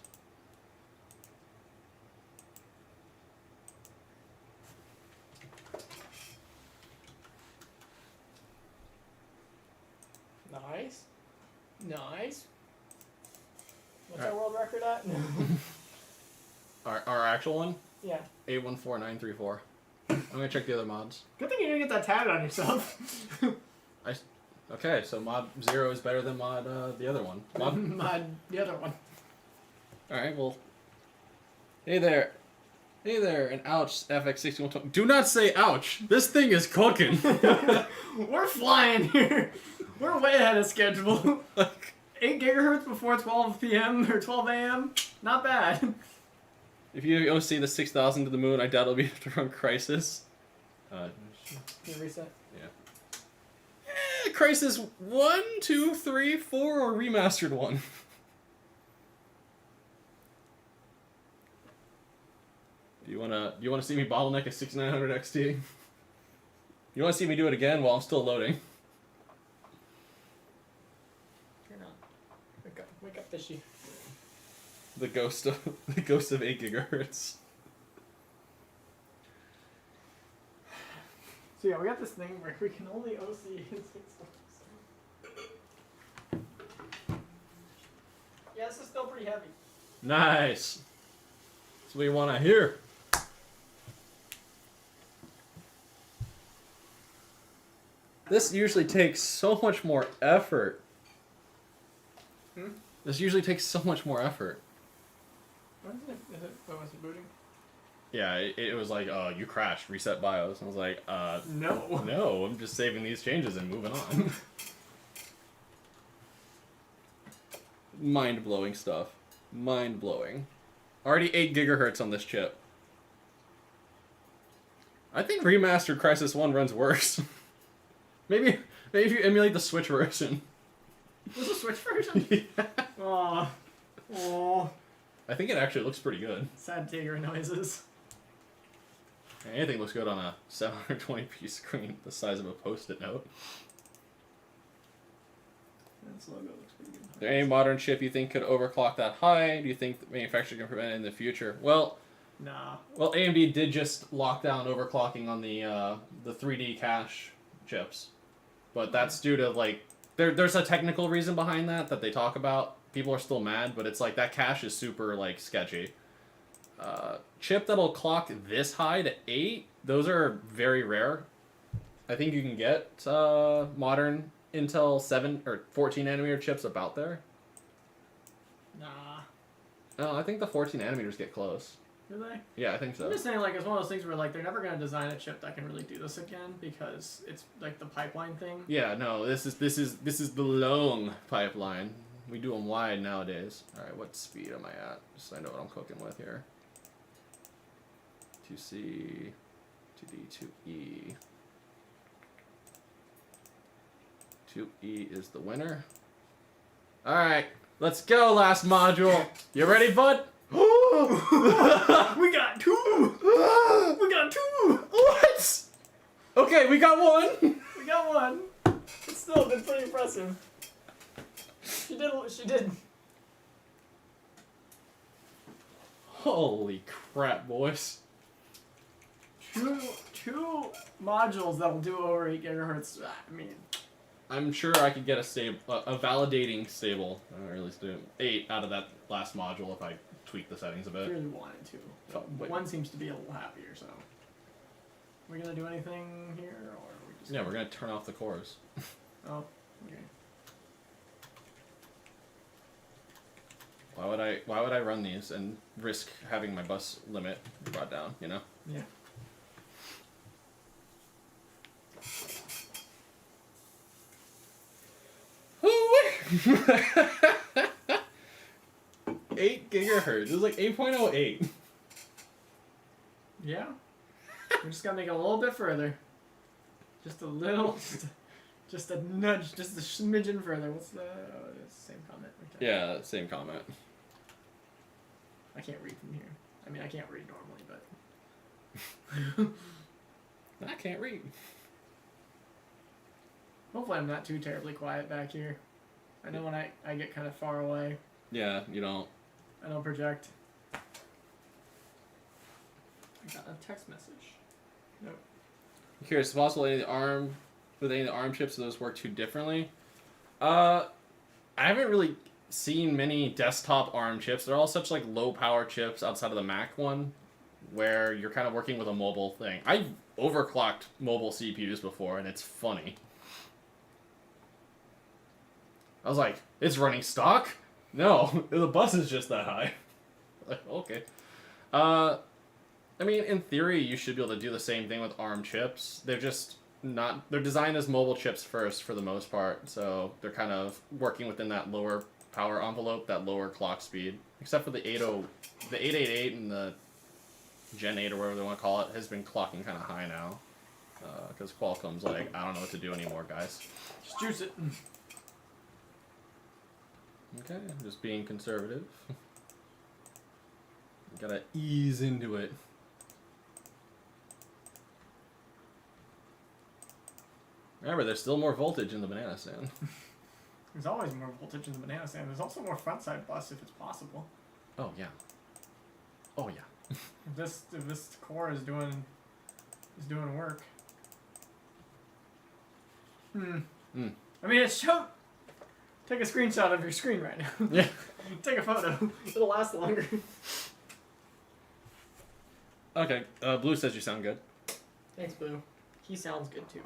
Nice. Nice. What's our world record at? Our actual one? Yeah. 814934. I'm gonna check the other mods. Good thing you didn't get that tatted on yourself. Okay, so mod 0 is better than mod the other one. Mod the other one. Alright, well. Hey there. Hey there, and ouch, Fx-6120. Do not say ouch! This thing is cooking! We're flying here! We're way ahead of schedule. 8 gigahertz before 12 p.m. or 12 a.m. Not bad. If you go see the 6,000 to the moon, I doubt it'll be able to run Crisis. Can you reset? Yeah. Crisis 1, 2, 3, 4, or remastered 1. Do you wanna see me bottleneck a 6900 XT? You wanna see me do it again while I'm still loading? Turn on. Wake up, fishy. The ghost of 8 gigahertz. So yeah, we got this thing where we can only OC in 6 levels. Yeah, this is still pretty heavy. Nice. That's what you wanna hear. This usually takes so much more effort. This usually takes so much more effort. What is it? Was it booting? Yeah, it was like, you crashed, reset BIOS. And I was like, No. no, I'm just saving these changes and moving on. Mind-blowing stuff. Mind-blowing. Already 8 gigahertz on this chip. I think remastered Crisis 1 runs worse. maybe if you emulate the Switch version. Was a Switch version? Yeah. Oh. I think it actually looks pretty good. Sad tiger noises. Anything looks good on a 720p screen the size of a post-it note. This logo looks pretty good. Is there any modern chip you think could overclock that high? Do you think the manufacturer can prevent it in the future? Well, nah. Well, AMD did just lock down overclocking on the 3D cache chips, but that's due to like there's a technical reason behind that they talk about. People are still mad, but it's like that cache is super like sketchy. Chip that'll clock this high to 8, those are very rare. I think you can get modern Intel 7 or 14 nanometer chips about there. Nah. No, I think the 14 nanometers get close. Do they? Yeah, I think so. I'm just saying, like, it's one of those things where, like, they're never going to design a chip that can really do this again because it's, like, the pipeline thing. Yeah, no, this is the long pipeline. We do them wide nowadays. All right, what speed am I at? Just so I know what I'm cooking with here. 2C, 2D, 2E. 2E is the winner. All right, let's go, last module. You ready, bud? We got 2! We got 2! What? Okay, we got 1. We got 1. It's still been pretty impressive. She did what she did. Holy crap, boys. Two modules that'll do over 8 gigahertz. I mean, I'm sure I could get a validating stable, or at least 8 out of that last module if I tweak the settings a bit. really 1 and 2. Oh, wait. 1 seems to be a little happier, so. We're gonna do anything here, or are we just? Yeah, we're gonna turn off the cores. Oh, okay. Why would I run these and risk having my bus limit brought down, you know? Yeah. Ooh-wee. 8 gigahertz. It was like 8.08. Yeah. We just gotta make it a little bit further. Just a little, just a nudge, just a smidgen further. What's the same comment? Okay. Yeah, same comment. I can't read from here. I mean, I can't read normally, but I can't read. hopefully I'm not too terribly quiet back here. I know when I get kind of far away, Yeah, you don't. I don't project. I got a text message. Nope. I'm curious, is it possible with any of the ARM chips those work too differently? I haven't really seen many desktop ARM chips. They're all such like low power chips outside of the Mac one, where you're kind of working with a mobile thing. I've overclocked mobile CPUs before, and it's funny. I was like, it's running stock? No, the bus is just that high. Like, okay. I mean, in theory, you should be able to do the same thing with ARM chips. They're just not... They're designed as mobile chips first, for the most part. So they're kind of working within that lower power envelope, that lower clock speed. Except for the 888 and the Gen 8, or whatever they want to call it, has been clocking kind of high now. Because Qualcomm's like, I don't know what to do anymore, guys. Just juice it. Okay, I'm just being conservative. Gotta ease into it. Remember, there's still more voltage in the banana stand. There's always more voltage in the banana stand. There's also more front side bus if it's possible. Oh yeah. Oh yeah. If this core is doing work. I mean, it's show. Take a screenshot of your screen right now. Yeah. Take a photo. It'll last longer. Okay. Blue says you sound good. Thanks, Blue. He sounds good too.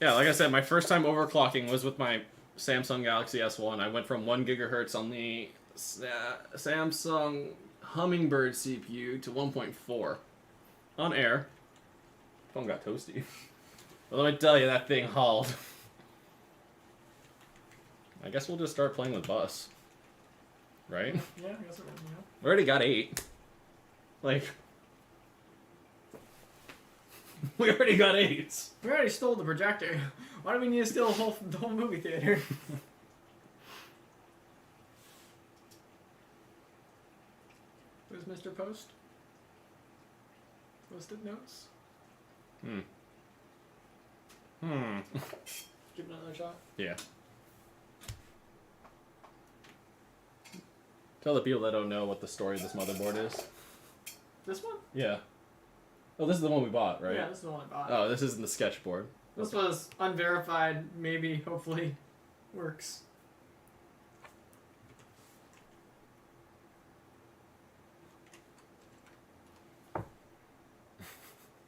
Yeah, like I said, my first time overclocking was with my Samsung Galaxy S1. I went from 1 gigahertz on the Samsung Hummingbird CPU to 1.4 on air. Phone got toasty. But let me tell you, that thing hauled. I guess we'll just start playing with bus. Right? Yeah, I guess it would, you know. We already got 8. Like... we already got 8s. We already stole the projector. Why do we need to steal the whole movie theater? Where's Mr. Post? Post-it notes? Give it another shot. Yeah. Tell the people that don't know what the story of this motherboard is. This one? Yeah. Oh, this is the one we bought, right? Yeah, this is the one I bought. Oh, this isn't the sketchboard. This was unverified, maybe, hopefully, works.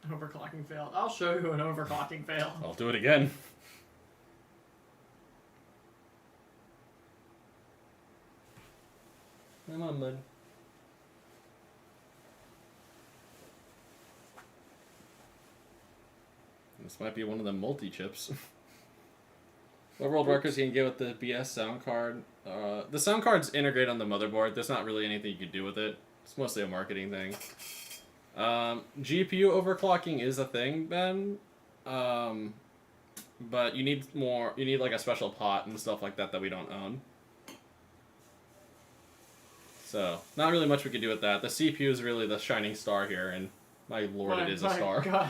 Overclocking failed. I'll show you an overclocking fail. I'll do it again. Come on, bud. This might be one of the multi-chips. What world records you can get with the BS sound card? The sound card's integrated on the motherboard. There's not really anything you can do with it. It's mostly a marketing thing. GPU overclocking is a thing, Ben. But you need more. You need like a special pot and stuff like that we don't own. So not really much we can do with that. The CPU is really the shining star here, and my lord, it is a star. God.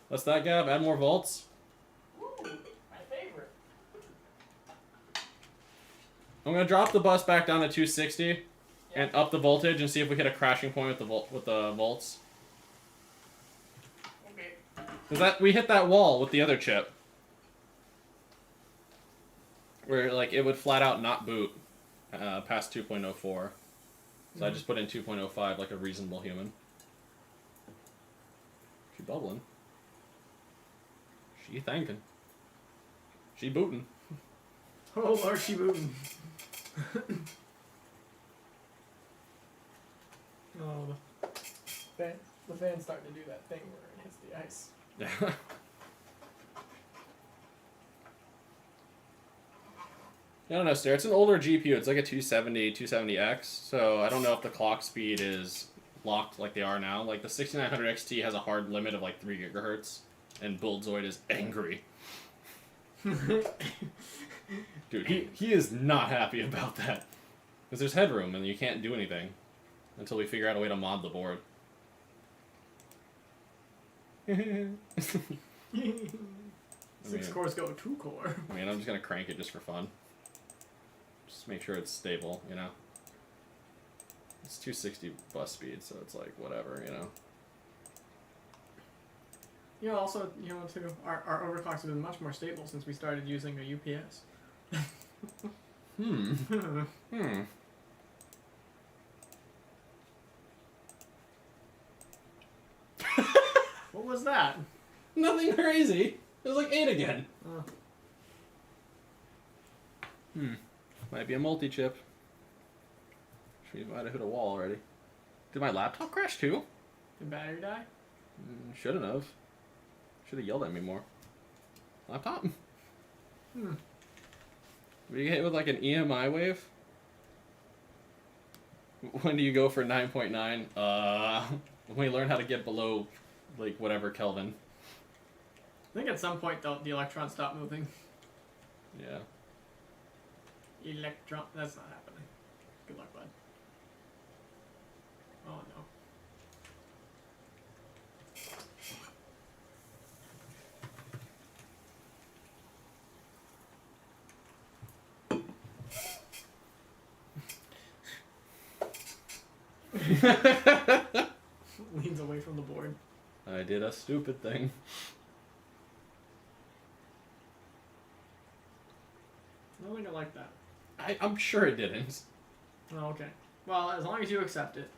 What's that, Gab? Add more volts? Ooh, my favorite. I'm gonna drop the bus back down to 260 and up the voltage and see if we hit a crashing point with the volts. Okay. Cause we hit that wall with the other chip, where like it would flat out not boot past 2.04. So I just put in 2.05 like a reasonable human. She bubbling. She thanking. She booting. Oh, Lord, she booting. Oh, the fan's starting to do that thing where it hits the ice. Yeah. I don't know, Stair. It's an older GPU. It's like a 270, 270X. So I don't know if the clock speed is locked like they are now. Like the 6900 XT has a hard limit of like 3 gigahertz. And Buildzoid is angry. Dude, he is not happy about that. Because there's headroom and you can't do anything until we figure out a way to mod the board. Six cores go 2 core. I mean, I'm just going to crank it just for fun. Just make sure it's stable, you know? It's 260 bus speed, so it's like, whatever, you know? You know, also, you know, too, our overclocks have been much more stable since we started using a UPS. What was that? Nothing crazy. It was like 8 again. Might be a multi-chip. She might have hit a wall already. Did my laptop crash too? Did battery die? Shouldn't have. Should have yelled at me more. Laptop? Were you hit with like an EMI wave? When do you go for 9.9? When we learn how to get below, like, whatever Kelvin. I think at some point the electrons stop moving. Yeah. Electron. That's not happening. Good luck, bud. Oh no. Leans away from the board. I did a stupid thing. I don't think I like that. I'm sure it didn't. Oh, okay. Well, as long as you accept it.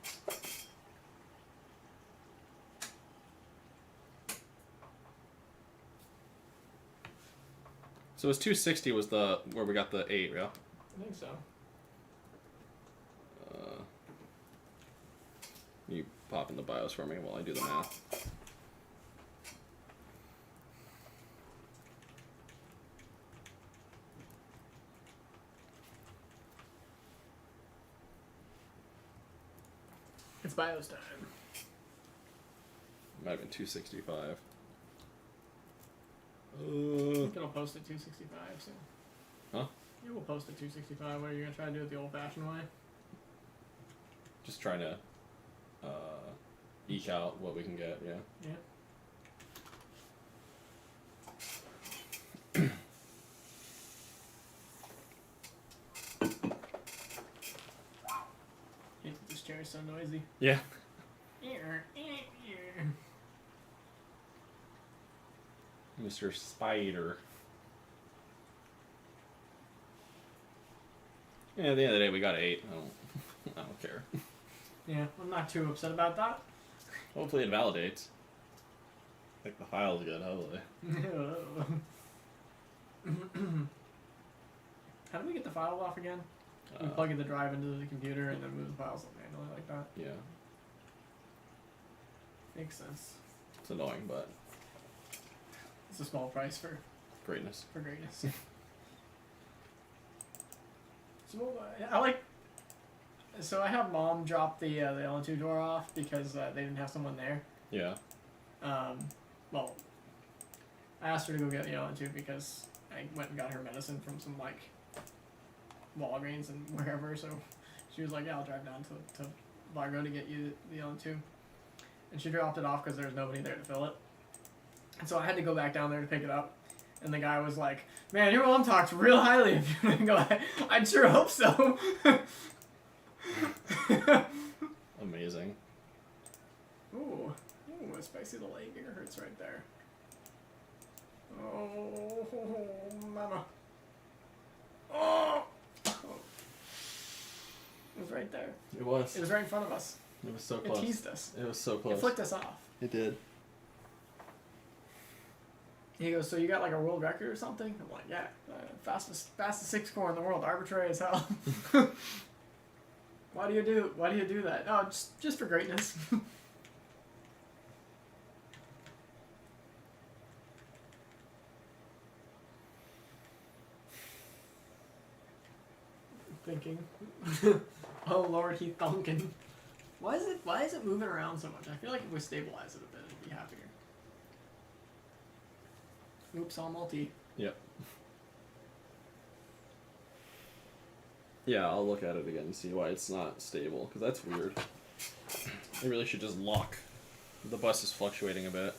So it was 260 was the where we got the 8, yeah? I think so. You pop in the BIOS for me while I do the math. It's BIOS time. Might have been 265. I think it'll post at 265 soon. Huh? You will post at 265. What are you gonna try to do it the old-fashioned way? Just trying to eke out what we can get, yeah. Yeah. This chair is so noisy. Yeah. Mr. Spider. Yeah, at the end of the day, we got 8. I don't care. Yeah, I'm not too upset about that. Hopefully it validates. I think the file's good, hopefully. How do we get the file off again? We plug in the drive into the computer and then move the files manually like that. Yeah. Makes sense. It's annoying, but It's a small price for greatness. greatness. So I like. So I have Mom drop the LN2 door off because they didn't have someone there. Yeah. Well, I asked her to go get the LN2 because I went and got her medicine from some like Walgreens and wherever. So she was like, "Yeah, I'll drive down to Largo to get you the LN2," and she dropped it off because there was nobody there to fill it. And so I had to go back down there to pick it up. And the guy was like, "Man, your mom talks real highly of you." And I go, "I'd sure hope so." Amazing. Ooh, spicy the leg hurts right there. Oh, mama. Oh! It was right there. It was. It was right in front of us. It was so close. It teased us. It was so close. It flicked us off. It did. He goes, "So you got like a world record or something?" I'm like, "Yeah, fastest 6-core in the world, arbitrary as hell." Why do you do that? Oh, just for greatness. Thinking. Oh Lord, he thunking. Why is it moving around so much? I feel like if we stabilize it a bit, it'd be happier. Oops, all multi. Yep. Yeah, I'll look at it again and see why it's not stable, because that's weird. It really should just lock. The bus is fluctuating a bit.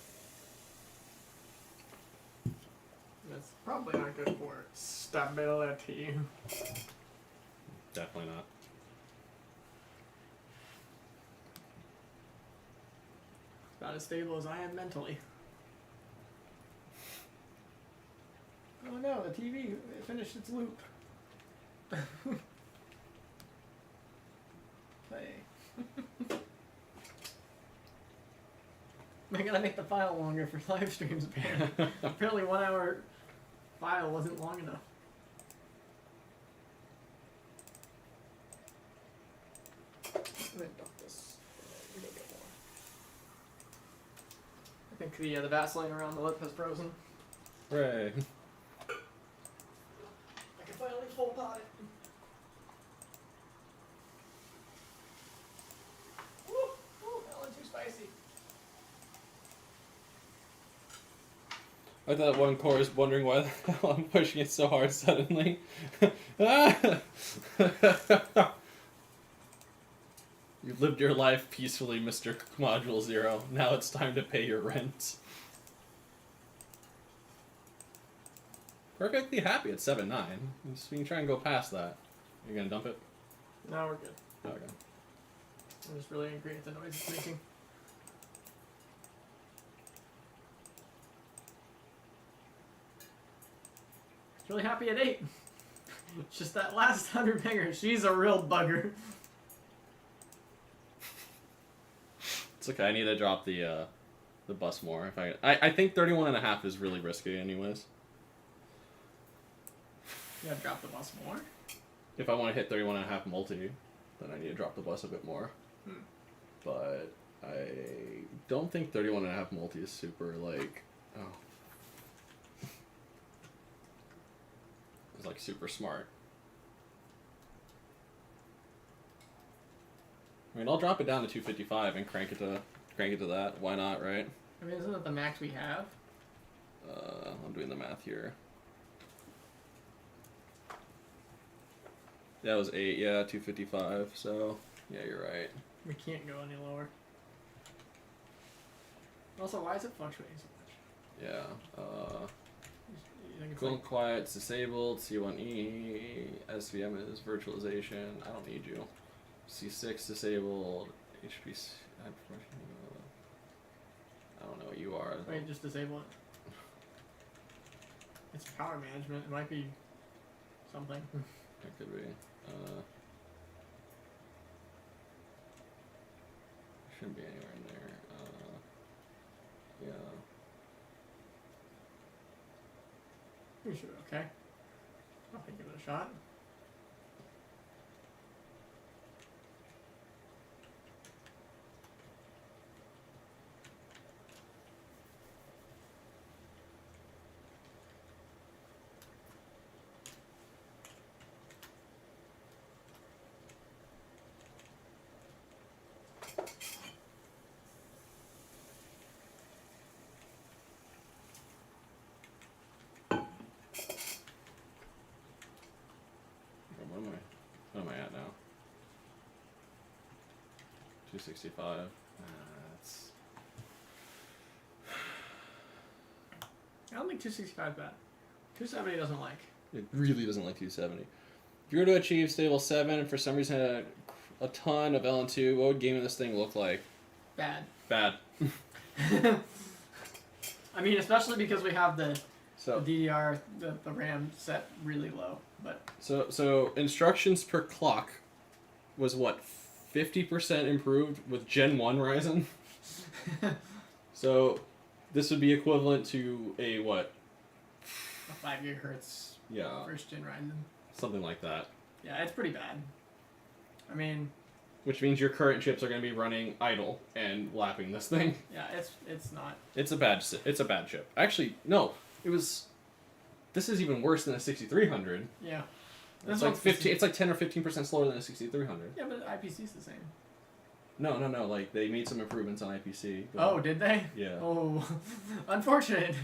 That's probably not good for stability. Definitely not. It's about as stable as I am mentally. Oh no, the TV finished its loop. Play. I gotta make the file longer for live streams, apparently. Apparently 1 hour file wasn't long enough. I'm gonna dump this a little bit more. I think the Vaseline around the lip has frozen. Hooray. I can finally full pot it. I thought one core is wondering why the hell I'm pushing it so hard suddenly. Ah! You've lived your life peacefully, Mr. Module Zero. Now it's time to pay your rent. Perfectly happy at 7.9. We can try and go past that. You're gonna dump it? No, we're good. Okay. I'm just really angry at the noise it's making. It's really happy at 8. It's just that last 100 pinger. She's a real bugger. It's okay. I need to drop the bus more. If I think 31.5 is really risky, anyways. You gotta drop the bus more. If I want to hit 31.5 multi, then I need to drop the bus a bit more. But I don't think 31.5 multi is super like it's like super smart. I mean, I'll drop it down to 255 and crank it to that. Why not, right? I mean, isn't that the max we have? I'm doing the math here. That was 8, yeah, 255. So yeah, you're right. We can't go any lower. Also, why is it fluctuating so much? Yeah. You think it's Cool, like, quiet, it's disabled. C1E, SVM is virtualization. I don't need you. C6 disabled. HPC. I don't know what you are. wait, just disable it. It's power management. It might be something. It could be. Shouldn't be anywhere in there. Yeah. We should be okay. I'll give it a shot. What am I at now? 265. That's... I don't think 265 is bad. 270 doesn't like. It really doesn't like 270. If you were to achieve stable 7 and for some reason had a ton of LN2, what would gaming this thing look like? Bad. Bad. I mean, especially because we have the So DDR, the RAM set really low. But so instructions per clock was what, 50% improved with Gen 1 Ryzen? So this would be equivalent to a what? a 5 gigahertz Yeah, first gen Ryzen. something like that. Yeah, it's pretty bad. I mean, Which means your current chips are going to be running idle and lapping this thing. yeah, it's not. It's a bad chip. Actually, no, it was. This is even worse than a 6300. Yeah. It's like 15. It's like 10 or 15% slower than a 6300. Yeah, but IPC's the same. No. Like they made some improvements on IPC. But Oh, did they? yeah. Oh, unfortunate.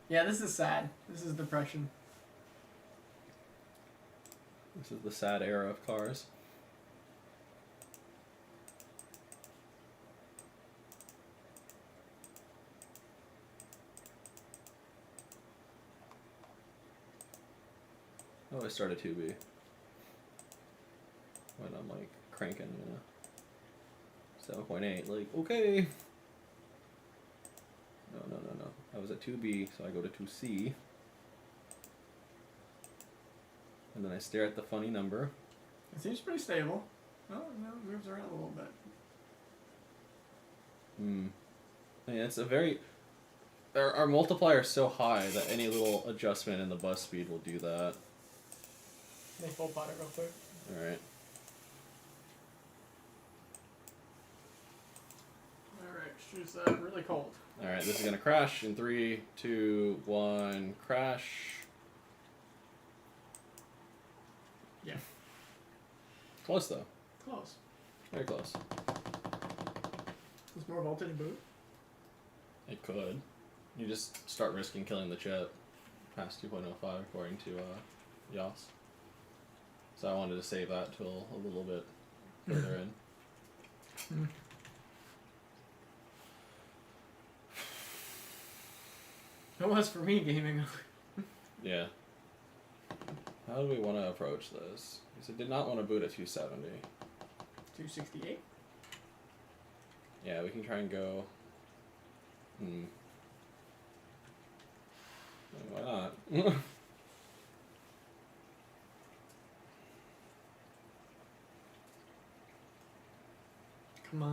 Yeah, this is sad. This is depression. This is the sad era of cars. Oh, I started 2B. When I'm like cranking, 7.8, like, okay. No. I was at 2B, so I go to 2C. And then I stare at the funny number. It seems pretty stable. Oh, no, it moves around a little bit. Yeah, it's a very... Our multiplier is so high that any little adjustment in the bus speed will do that. Make full pot it real quick. Alright. Alright, she's really cold. Alright, this is gonna crash in 3, 2, 1, crash. Yeah. Close though. Close. Very close. Is more voltage boot? It could. You just start risking killing the chip past 2.05 according to Yas. So I wanted to save that till a little bit further in. It was for me gaming. Yeah. How do we want to approach this? Because I did not want to boot at 270. 268? Yeah, we can try and go... Why not? Come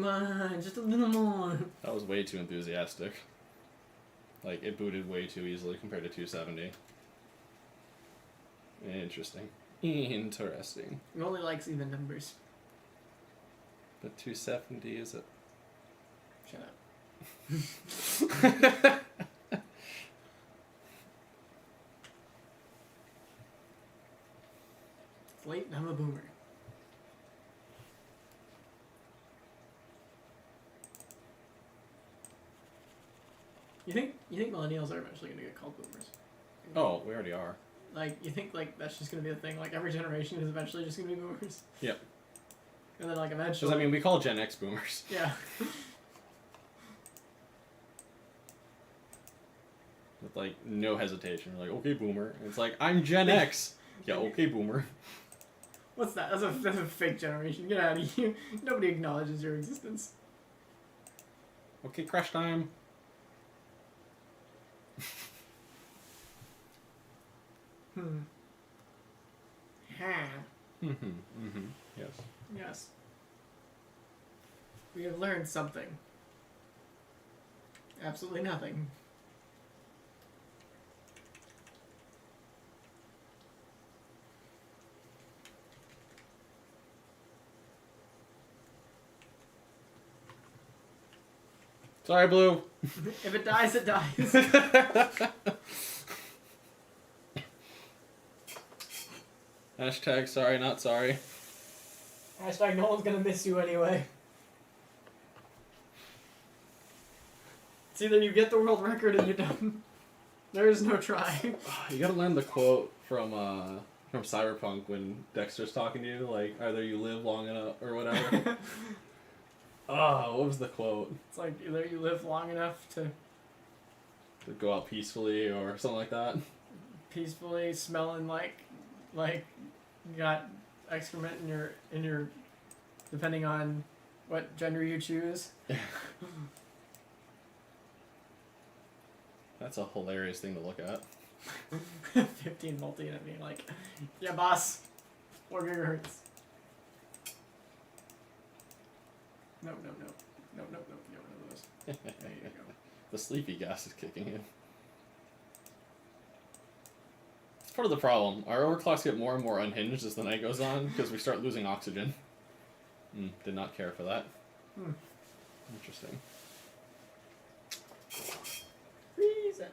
on, just a little more. That was way too enthusiastic. Like, it booted way too easily compared to 270. Interesting. Interesting. He only likes even numbers. But 270 is it? Shut up. It's late and I'm a boomer. You think millennials are eventually gonna get called boomers? Oh, we already are. Like, you think like that's just gonna be a thing? Like every generation is eventually just gonna be boomers? Yep. And then like eventually. Because I mean, we call Gen X boomers. Yeah. With like no hesitation. We're like, okay, boomer. And it's like, I'm Gen X. Yeah, okay, boomer. What's that? That's a fake generation. Get out of here. Nobody acknowledges your existence. Okay, crash time. Yes. Yes. We have learned something. Absolutely nothing. Sorry, Blue. If it dies, it dies. Hashtag sorry, not sorry. Hashtag no one's gonna miss you anyway. It's either you get the world record and you're done. There is no try. You gotta learn the quote from Cyberpunk when Dexter's talking to you, like, either you live long enough or whatever. Oh, what was the quote? It's like either you live long enough to go out peacefully or something like that. Peacefully smelling like you got excrement in your depending on what gender you choose. That's a hilarious thing to look at. 15 multi and it being like, yeah, boss, 4 gigahertz. No, you don't know those. There you go. The sleepy gas is kicking in. It's part of the problem. Our overclocks get more and more unhinged as the night goes on because we start losing oxygen. Did not care for that. Interesting. Freeze it.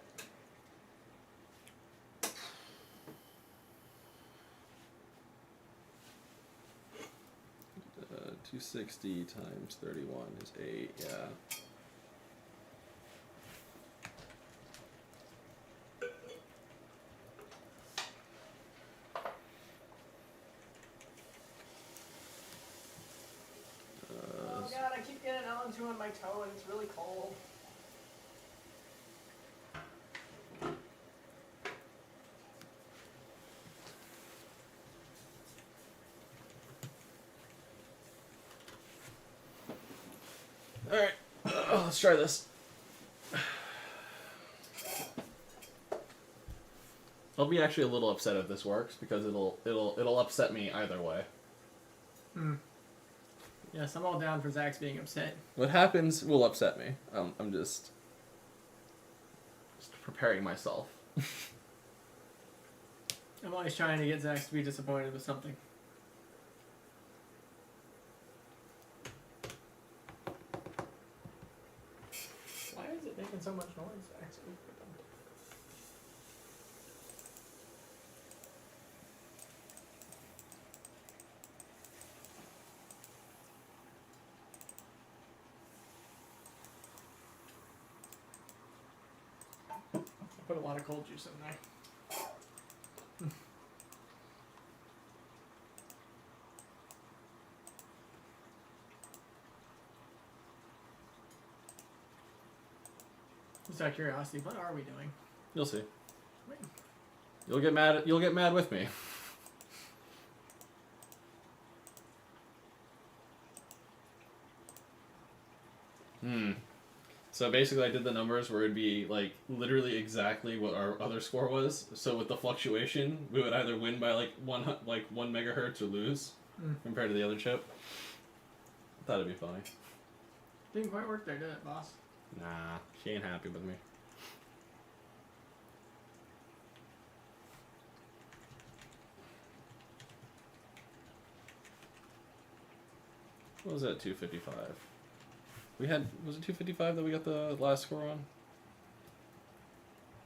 Uh, 260 times 31 is 8, yeah. Oh god, I keep getting LN2 on my toe and it's really cold. Alright, let's try this. I'll be actually a little upset if this works because it'll upset me either way. Yes, I'm all down for Zach's being upset. What happens will upset me. I'm just preparing myself. I'm always trying to get Zach to be disappointed with something. Why is it making so much noise, actually? put a lot of cold juice in there. Just out of curiosity, what are we doing? You'll see. Wait. You'll get mad. You'll get mad with me. So basically, I did the numbers where it'd be like literally exactly what our other score was. So with the fluctuation, we would either win by like one megahertz or lose compared to the other chip. I thought it'd be funny. Didn't quite work there, did it, boss? Nah, she ain't happy with me. What was that? 255. We had, was it 255 that we got the last score on?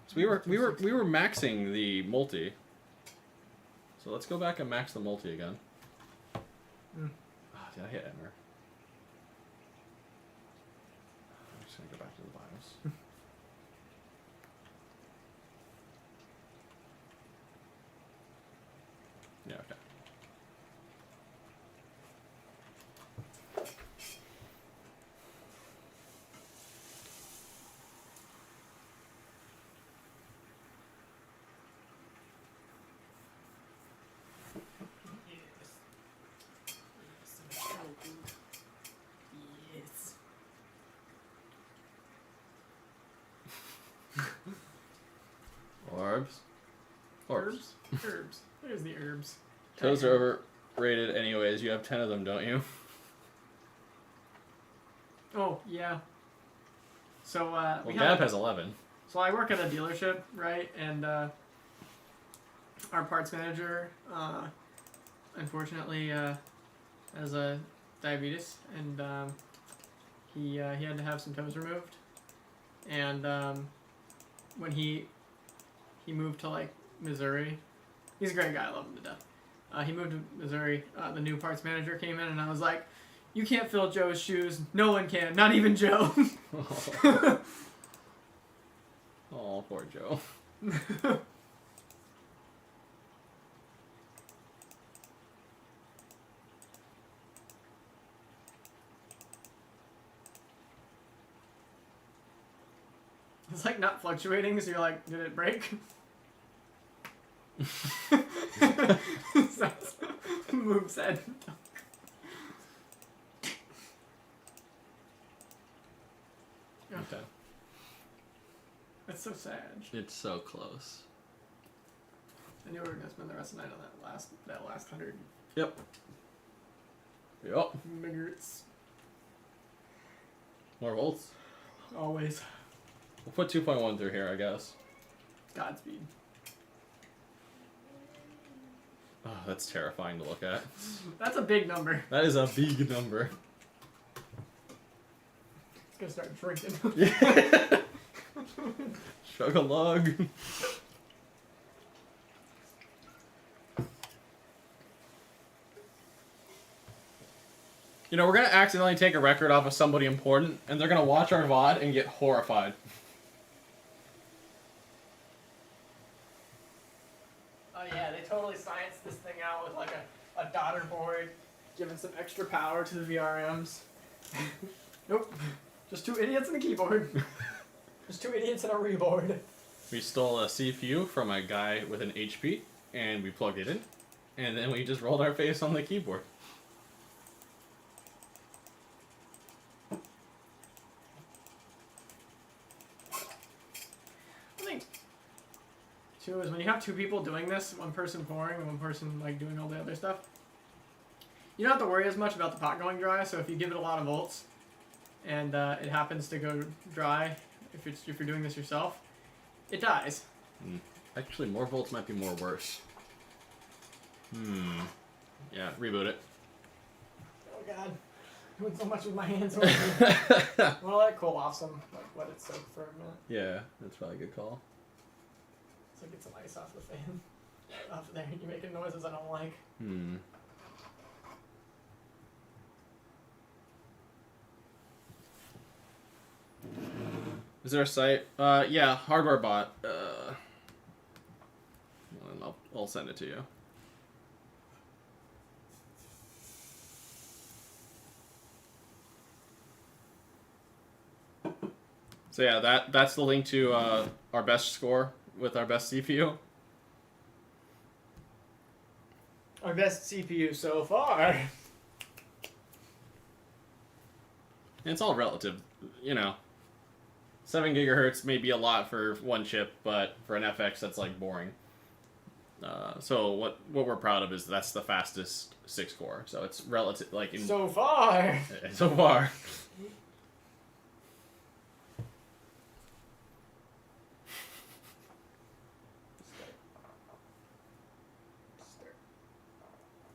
So we were maxing the multi. So let's go back and max the multi again. Did I hit enter? I'm just gonna go back to the BIOS. Yeah, okay. Orbs. Herbs? Herbs. There's the herbs. Toes are overrated anyways. You have 10 of them, don't you? Oh, yeah. So, Well, Gab has 11. So I work at a dealership, right? And our parts manager, unfortunately, has a diabetes, and he had to have some toes removed. And when he moved to like Missouri, he's a great guy. I love him to death. He moved to Missouri. The new parts manager came in, and I was like, "You can't fill Joe's shoes. No one can. Not even Joe." Oh, poor Joe. It's like not fluctuating, so you're like, did it break? That's moveset. Okay. That's so sad. It's so close. I knew we were gonna spend the rest of the night on that last 100 Yep. megahertz. More volts. Always. We'll put 2.1 through here, I guess. Godspeed. Oh, that's terrifying to look at. That's a big number. That is a big number. It's gonna start drinking. Yeah. Chug a lug. You know, we're gonna accidentally take a record off of somebody important, and they're gonna watch our VOD and get horrified. Oh yeah, they totally scienced this thing out with like a daughter board, giving some extra power to the VRMs. Nope. Just two idiots and a keyboard. Just two idiots and a reboard. We stole a CPU from a guy with an HP, and we plugged it in, and then we just rolled our face on the keyboard. I think, too, is when you have two people doing this, one person pouring and one person like doing all the other stuff, you don't have to worry as much about the pot going dry. So if you give it a lot of volts, and it happens to go dry, if you're doing this yourself, it dies. Actually, more volts might be more worse. Yeah, reboot it. Oh god, doing so much with my hands. I'm gonna let it cool off some, like let it soak for a minute. Yeah, that's probably a good call. So get some ice off the fan. Off there, you're making noises I don't like. Is there a site? Yeah, hardware bot. I'll send it to you. So yeah, that's the link to our best score with our best CPU. Our best CPU so far. It's all relative, you know. 7 gigahertz may be a lot for one chip, but for an FX, that's like boring. So what we're proud of is that's the fastest 6-core. So it's relative, like in So far. so far.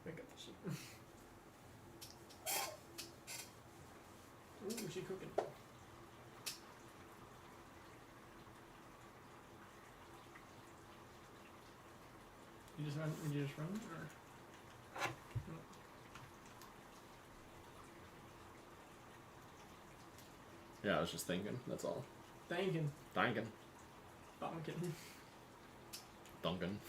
Pick up the sheet. Ooh, she cooking. You just run? Or? Yeah, I was just thinking. That's all. Thinking. Thinking. Bonking. Duncan.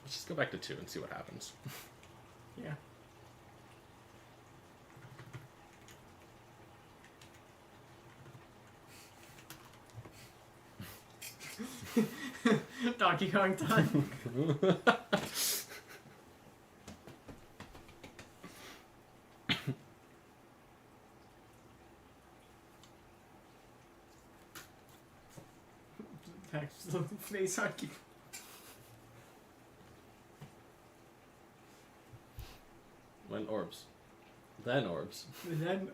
Let's just go back to 2 and see what happens. Yeah. Donkey Kong time. Face hockey. When orbs. Then orbs. And then.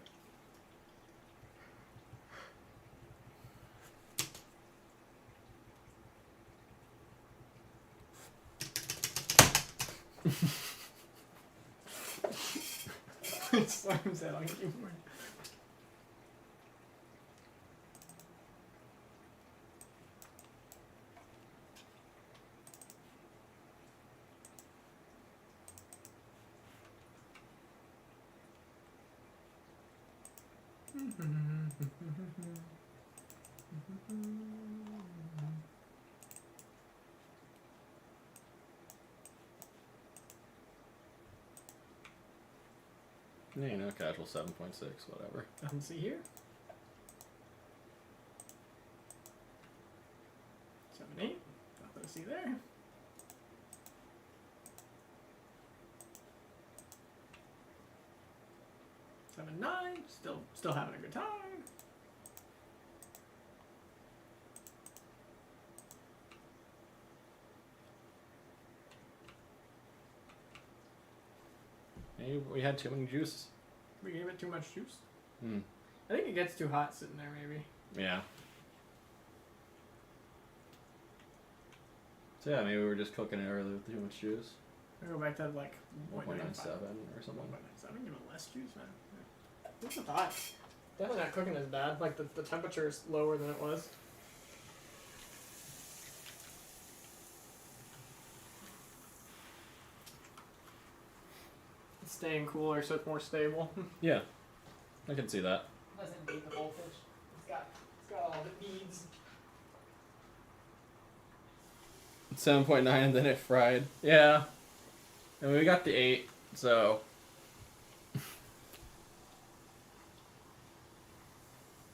Slams that on keyboard. Yeah, you know, casual 7.6, whatever. Nothing to see here. 7.8. Nothing to see there. 7.9. Still having a good time. Maybe we had too many juices. We gave it too much juice. Hmm. I think it gets too hot sitting there, maybe. Yeah. So yeah, maybe we were just cooking it earlier with too much juice. I go back to like 1.97 or something. 1.97. Give it less juice, man. Yeah. What's the thought? Definitely not cooking as bad. Like the temperature is lower than it was. It's staying cooler, so it's more stable. Yeah, I can see that. Doesn't need the voltage. It's got all the needs. 7.9 and then it fried. Yeah. And we got the 8, so.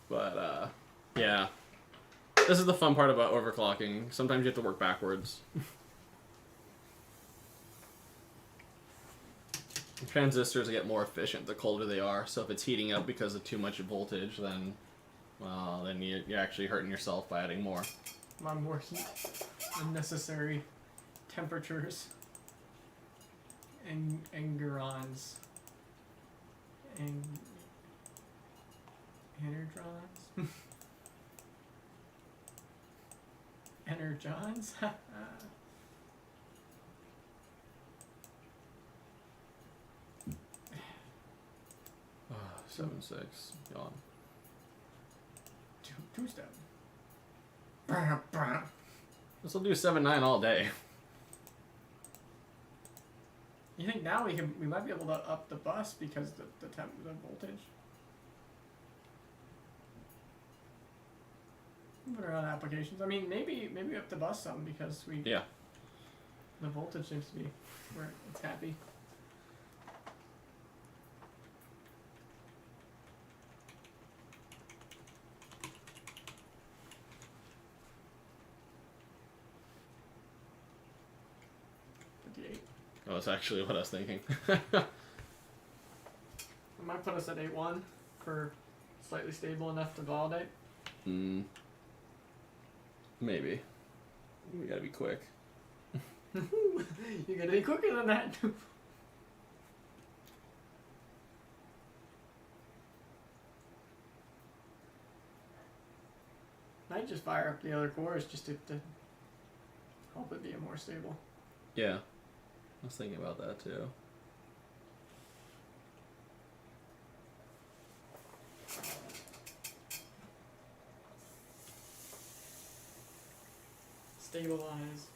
But, yeah. This is the fun part about overclocking. Sometimes you have to work backwards. Transistors get more efficient the colder they are, so if it's heating up because of too much voltage, then, well, then you're actually hurting yourself by adding more. A lot more heat, unnecessary temperatures, and engerons, and enertrons, energons. 7.6, yawn. Two step. This will do 7.9 all day. You think now we might be able to up the bus because the voltage? around applications. I mean, maybe we have to bust some because we. Yeah. The voltage seems to be where it's happy. Oh, that's actually what I was thinking. I might put us at 8-1 for slightly stable enough to validate. Maybe. We gotta be quick. You gotta be quicker than that. Might just fire up the other cores just to help it be more stable. Yeah. I was thinking about that too. Stabilize.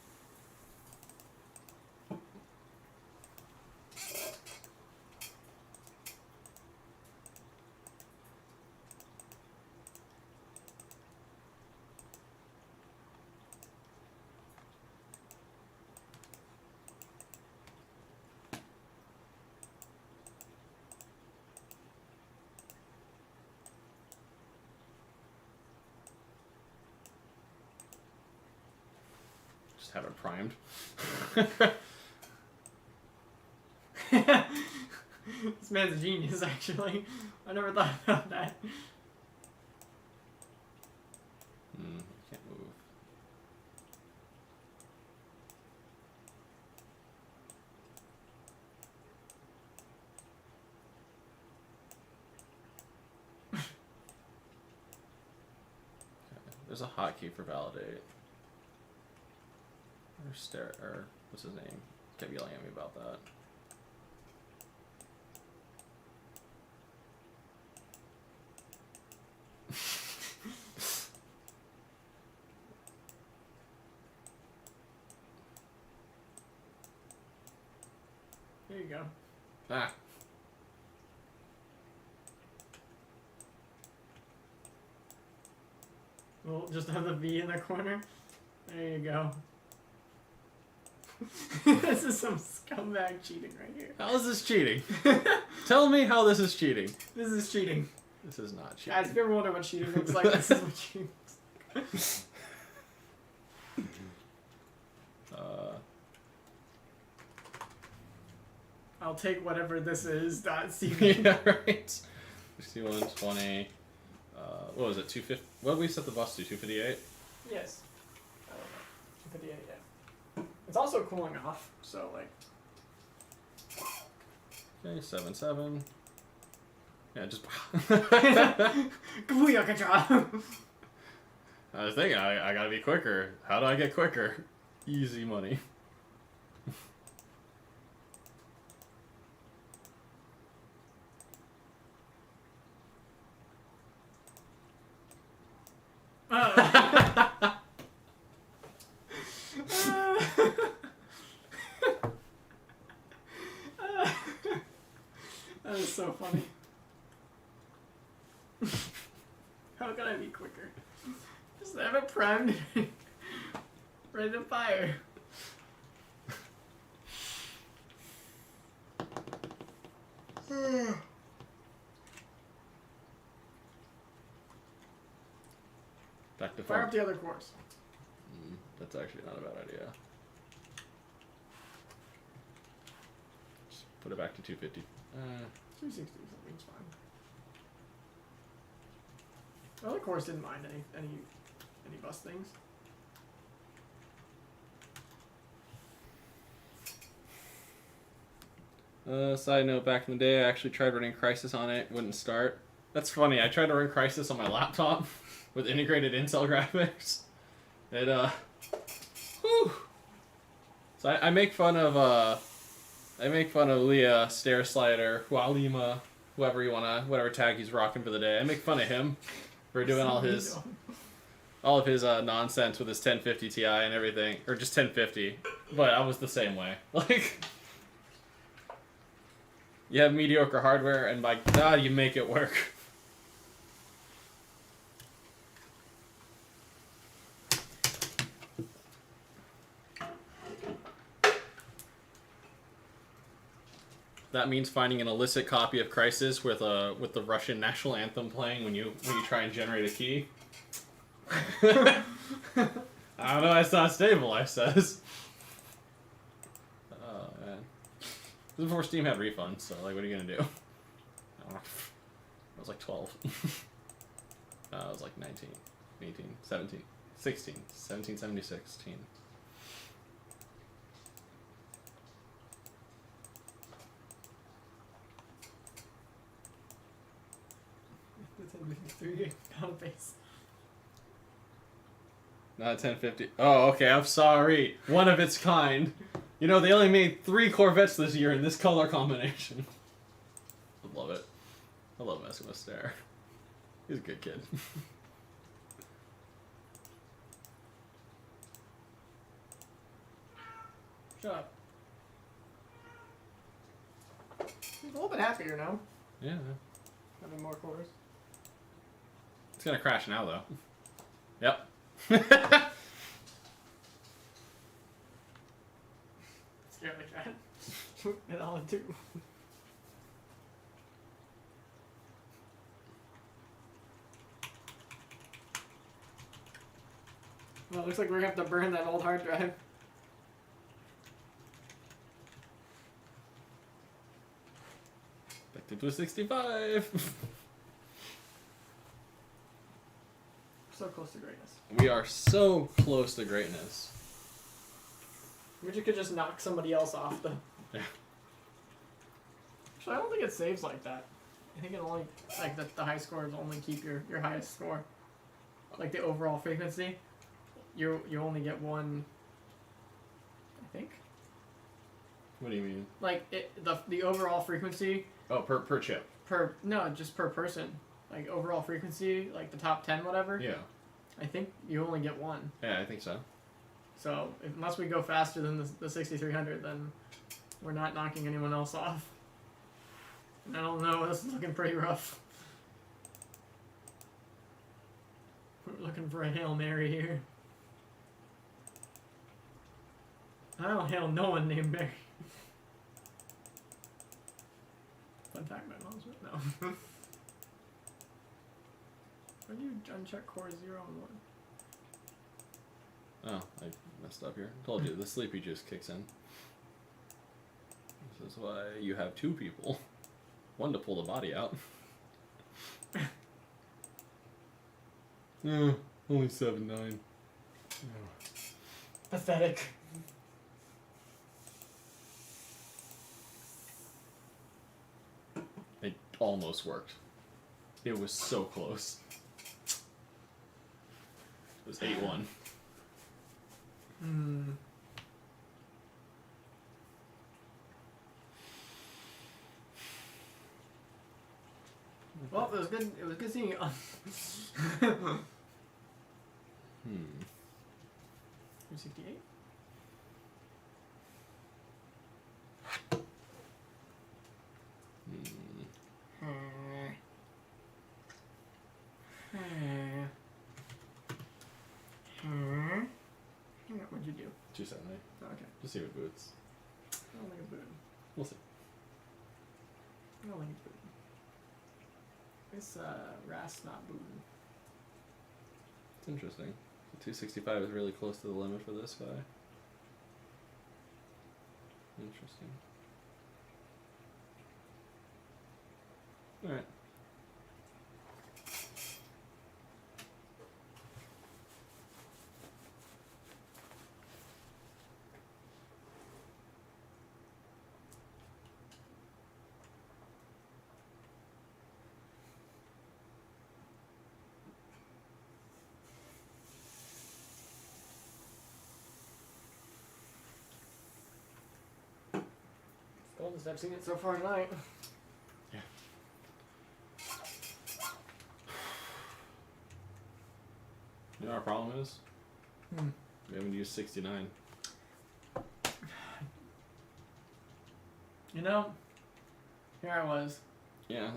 Just have it primed. This man's a genius, actually. I never thought about that. Can't move. There's a hotkey for validate. Or what's his name? Kept yelling at me about that. There you go. Ah. We'll just have the V in the corner. There you go. This is some scumbag cheating right here. How is this cheating? Tell me how this is cheating. This is cheating. This is not cheating. Guys, if you ever wonder what cheating looks like, this is what cheating looks like. I'll take whatever this is. Yeah, right. 6120. What was it? 250. What did we set the bus to? 258. Yes. I don't know. 258. Yeah. It's also cooling off, so like. Okay, 7-7. Yeah, just. Kabuya control. I was thinking, I gotta be quicker. How do I get quicker? Easy money. That is so funny. How can I be quicker? Just have it primed. Ready to fire. Back to Fire fire. up the other cores. That's actually not a bad idea. Just put it back to 250. 360 something's fine. The other cores didn't mind any bus things. Side note, back in the day, I actually tried running Crysis on it. Wouldn't start. That's funny. I tried to run Crysis on my laptop with integrated Intel graphics. It, whew. So I make fun of, Leah, Stair Slider, Hualima, whatever tag he's rocking for the day. I make fun of him for doing all of his nonsense with his 1050 Ti and everything, or just 1050. But I was the same way. Like, you have mediocre hardware, and by God, you make it work. that means finding an illicit copy of Crisis with the Russian national anthem playing when you try and generate a key. I don't know. It's not stable. I says. Oh man. This is before Steam had refunds, so like, what are you gonna do? I was like 12. I was like 19, 18, 17, 16, 17, 17, 16. It's 3 on base. Not 1050. Oh, okay. I'm sorry. One of its kind. You know, they only made 3 Corvettes this year in this color combination. I love it. I love messing with Stare. He's a good kid. Shut up. He's a little bit happier now. Yeah. Having more cores. It's gonna crash now, though. Yep. Scared the cat. And LN2. Well, it looks like we're gonna have to burn that old hard drive. Back to 265. So close to greatness. We are so close to greatness. Wish you could just knock somebody else off the. Yeah. Actually, I don't think it saves like that. I think it only like the high scores only keep your highest score. Like the overall frequency, you only get one. I think. What do you mean? Like the overall frequency. Oh, per chip. Just per person. Like overall frequency, like the top 10, whatever. Yeah. I think you only get one. Yeah, I think so. So unless we go faster than the 6300, then we're not knocking anyone else off. And I don't know. This is looking pretty rough. We're looking for a Hail Mary here. I don't hail no one named Mary. Fun fact, my mom's no. Why do you uncheck core 0 and 1? Oh, I messed up here. Told you, the sleepy juice kicks in. This is why you have 2 people. One to pull the body out. Only 7-9. Pathetic. It almost worked. It was so close. It was 8-1. Well, it was good. It was good seeing you. 268. What'd you do? 270. Oh, okay. Just see what boots. I don't think it's booted. We'll see. I don't think it's booted. This Rast not booted. It's interesting. The 265 is really close to the limit for this guy. Interesting. Alright. Coldest I've seen it so far tonight. Yeah. You know what our problem is? We haven't used 69. You know, here I was. Yeah.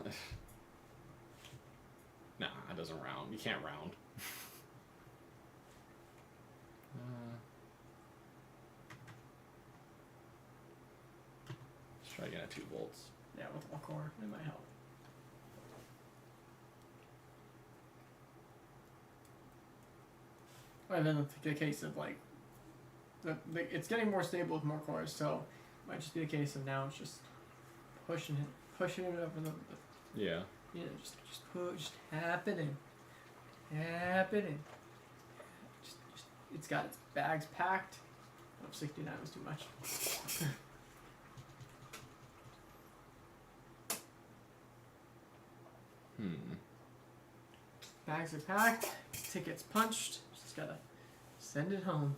Nah, it doesn't round. You can't round. Let's Try again at 2 volts. Yeah, with one core, it might help. And then the case of like, it's getting more stable with more cores, so it might just be a case of now it's just pushing it up in the Yeah. you know, just happening. Just, it's got its bags packed. Oh, 69 was too much. Bags are packed, tickets punched, just gotta send it home.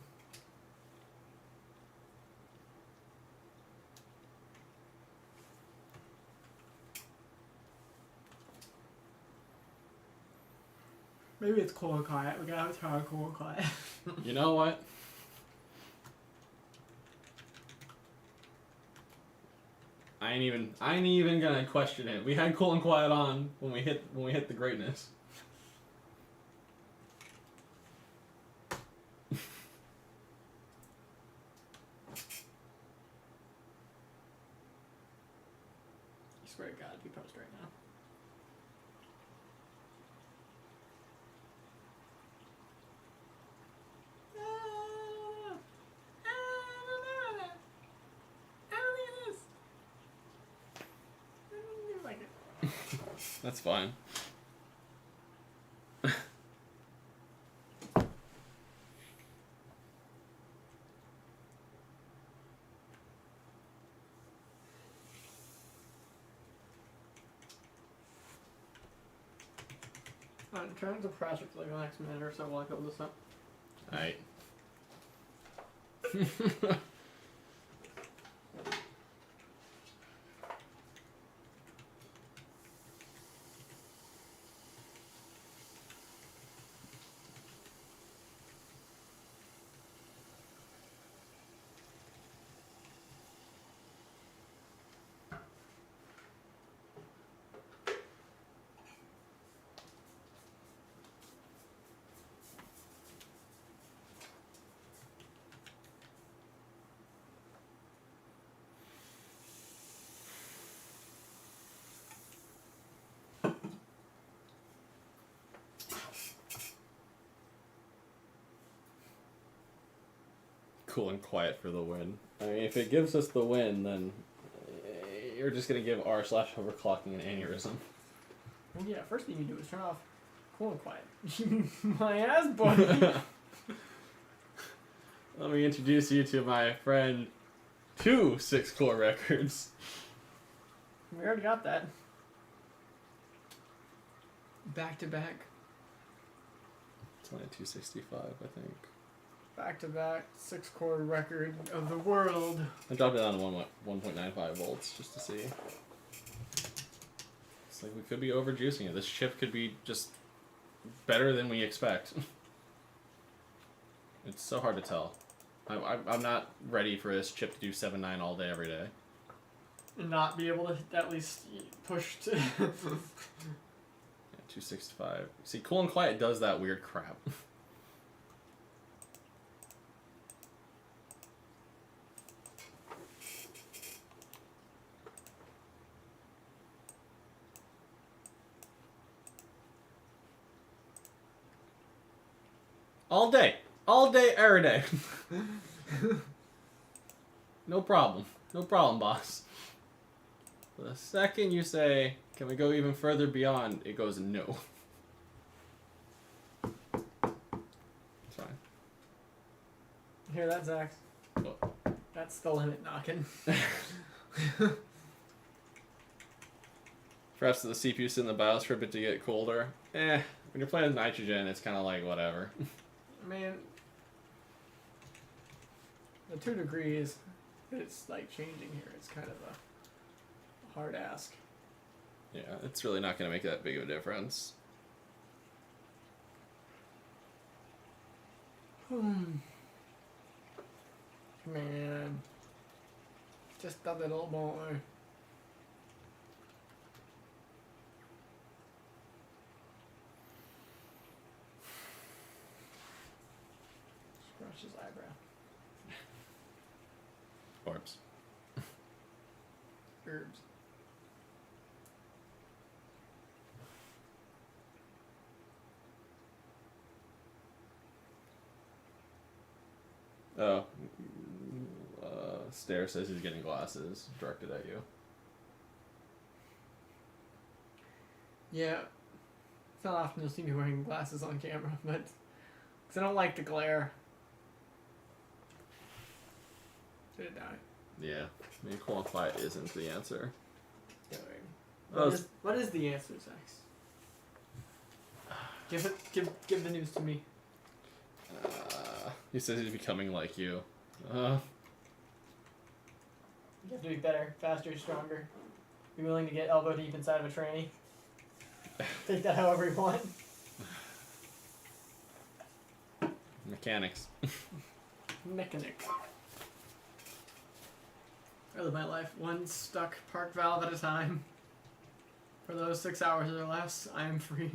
Maybe it's cool and quiet. We gotta try cool and quiet. You know what? I ain't even gonna question it. We had cool and quiet on when we hit the greatness. I swear to God, if you post right now. That's fine. I'm trying to project for like the next minute or so while I build this up. Alright. Cool and quiet for the win. I mean, if it gives us the win, then you're just gonna give r/overclocking an aneurysm. Well, yeah, first thing you do is turn off cool and quiet. My ass, buddy. Let me introduce you to my friend, 2 6-core records. We already got that. Back to back. It's only a 265, I think. Back to back 6-core record of the world. I dropped it down to 1.95 volts just to see. It's like we could be overjuicing it. This chip could be just better than we expect. It's so hard to tell. I'm not ready for this chip to do 7.9 all day, every day. And not be able to at least push to... Yeah, 265. See, Cool and Quiet does that weird crap. All day, every day. No problem, boss. But the second you say, "Can we go even further beyond?" it goes no. It's fine. Hear that, Zach? What? That's the limit knocking. Perhaps the CPU sit in the BIOS for a bit to get colder. When you're playing with nitrogen, it's kind of like whatever. I mean, the 2 degrees, it's like changing here. It's kind of a hard ask. Yeah, it's really not going to make that big of a difference. Man, just a little more. Scratch his eyebrow. Orbs. Herbs. Oh. Stare says he's getting glasses directed at you. Yeah. It's not often you'll see me wearing glasses on camera, but... Because I don't like the glare. Did it die? Yeah. I mean, qualify isn't the answer. What is the answer, Zex? Give the news to me. He says he's becoming like you. You have to be better, faster, stronger. Be willing to get elbow deep inside of a tranny. Take that however you want. Mechanics. Mechanic. I live my life one stuck park valve at a time. For those 6 hours or less, I am free.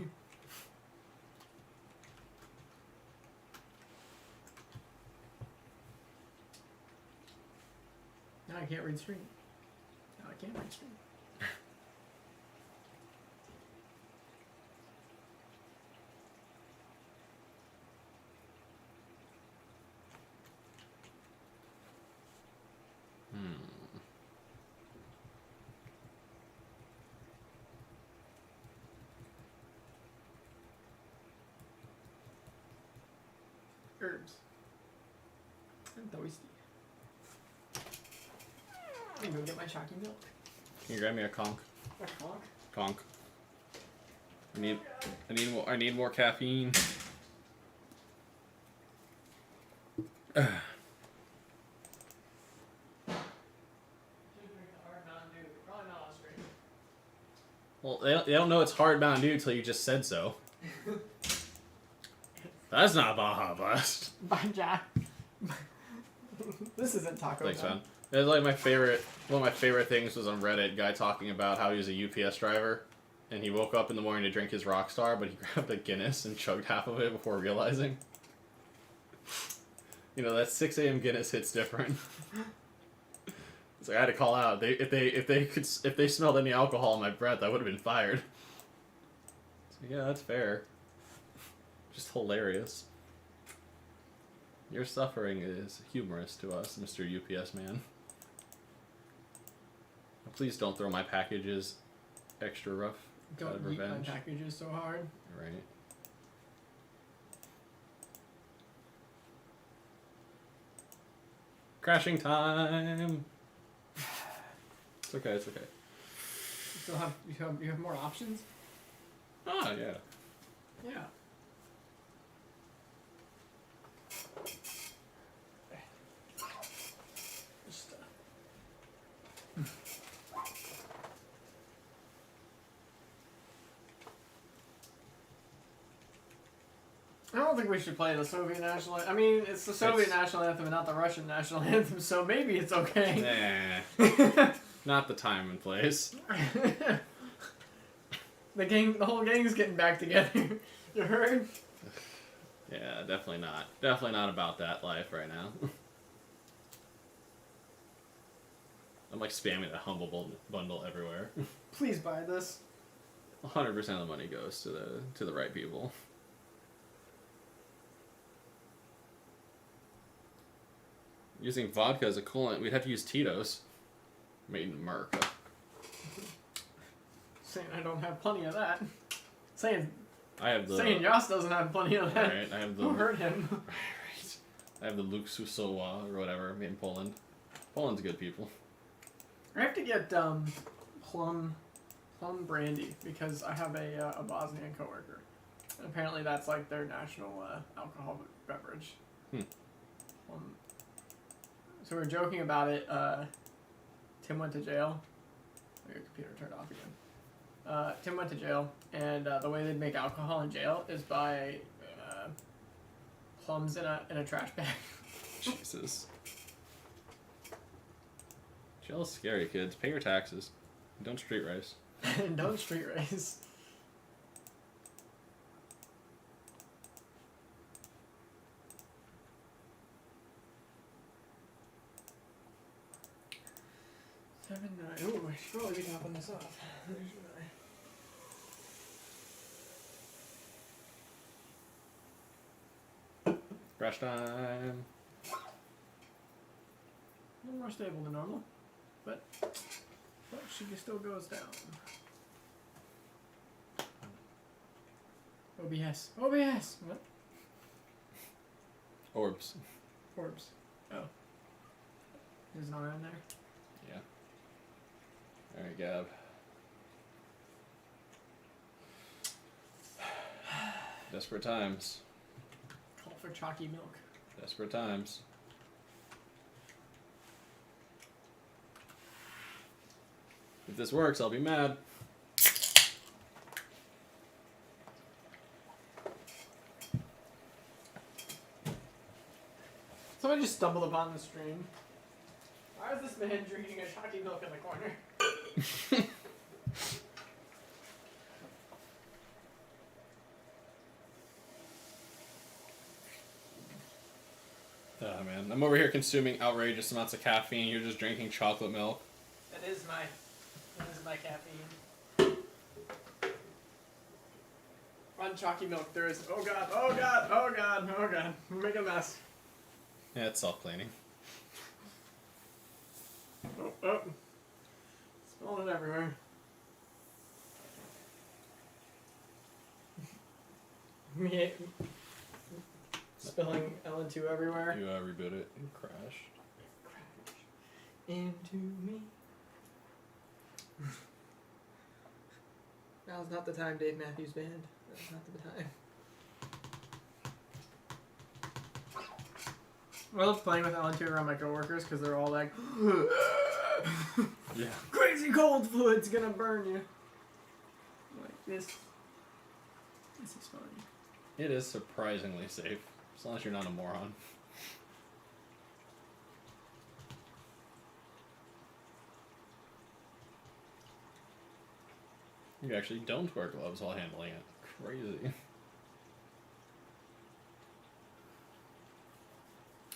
Now I can't read stream. Now I can't read stream. Herbs. And toasty. I'm gonna go get my chalky milk. Can you grab me a conch? A conch? Conch. I need more caffeine. Well, they don't know it's hard Mountain Dew until you just said so. That's not Baja Blast. Bye, Jack. This isn't Taco Thanks, Bell. man. It was like my favorite. One of my favorite things was on Reddit. Guy talking about how he was a UPS driver, and he woke up in the morning to drink his Rockstar, but he grabbed a Guinness and chugged half of it before realizing. You know, that 6 a.m. Guinness hits different. So I had to call out. If they smelled any alcohol in my breath, I would have been fired. So yeah, that's fair. Just hilarious. Your suffering is humorous to us, Mr. UPS man. Please don't throw my packages extra rough. Out of Don't eat my revenge. packages so hard. Right. Crashing time. It's okay. It's okay. You have more options? Ah, yeah. Yeah. Just, I don't think we should play the Soviet national anthem. I mean, it's the Soviet national anthem and not the Russian national anthem, so maybe it's okay. Nah. Not the time and place. The whole gang's getting back together. You heard? Yeah, definitely not. Definitely not about that life right now. I'm like spamming the humble bundle everywhere. Please buy this. 100% of the money goes to the right people. Using vodka as a coolant, we'd have to use Tito's. Made in America. Saying I don't have plenty of that. Saying Joss doesn't have plenty of that. Right, I have the. Who hurt him? Right. I have the Luke Susowa or whatever made in Poland. Poland's good people. I have to get plum brandy because I have a Bosnian coworker. And apparently that's like their national alcohol beverage. So we were joking about it. Tim went to jail. Your computer turned off again. Tim went to jail, and the way they make alcohol in jail is by plums in a trash bag. Jesus. Jail's scary, kids. Pay your taxes. Don't street race. And don't street race. 7, 9. Ooh, I should probably be topping this off. Crash time. A little more stable than normal, but she still goes down. OBS. OBS! What? Orbs. Orbs. Oh. There's an R in there? Yeah. Alright, Gab. Desperate times. Call for chalky milk. Desperate times. If this works, I'll be mad. Somebody just stumbled upon the stream. Why is this man drinking a chalky milk in the corner? Oh man, I'm over here consuming outrageous amounts of caffeine. You're just drinking chocolate milk. That is my caffeine. On chalky milk, there is. Oh god! Oh god! Oh god! Oh god! We're making a mess. Yeah, it's self-cleaning. Oh, oh. Spilling it everywhere. Me spilling LN2 everywhere. You reboot it and crash. Crash into me. Now's not the time, Dave Matthews Band. That's not the time. I love playing with LN2 around my coworkers because they're all like, Yeah. crazy cold fluid's gonna burn you. Like this is funny. It is surprisingly safe, as long as you're not a moron. You actually don't wear gloves while handling it. Crazy.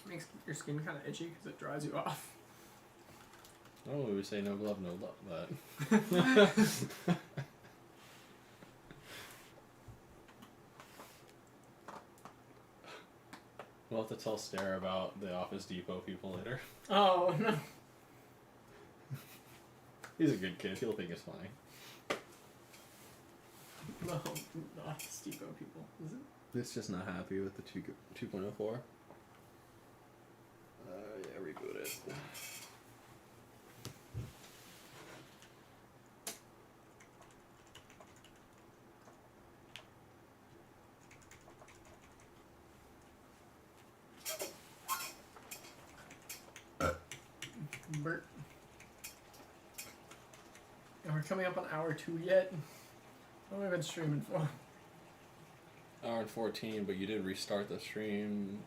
Makes your skin kind of itchy because it dries you off. Oh, we say no glove, no love, but... We'll have to tell Stare about the Office Depot people later. Oh no. He's a good kid, he'll think it's funny. No, the Office Depot people, is it? It's just not happy with the 2.04. Yeah, reboot it. Bert. And we're coming up on hour 2 yet. What have we been streaming for? Hour and 14, but you did restart the stream.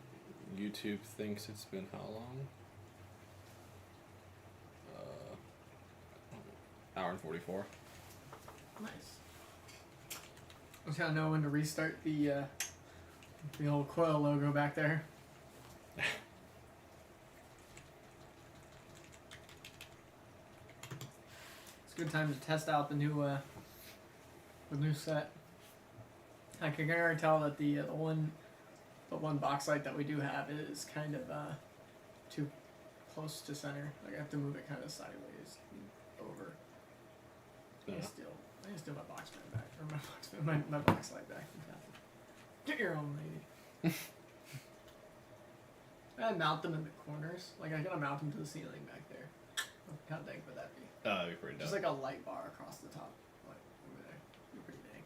YouTube thinks it's been how long? Hour and 44. Nice. I just gotta know when to restart the old coil logo back there. It's a good time to test out the new set. I can already tell that the one box light that we do have is kind of too close to center. Like I have to move it kind of sideways over. I need to steal my box fan back, or my box light back from Kathy. Get your own, lady. I mount them in the corners. Like I gotta mount them to the ceiling back there. How dang would that be? That'd be pretty dope. Just like a light bar across the top, like over there. Be pretty dang.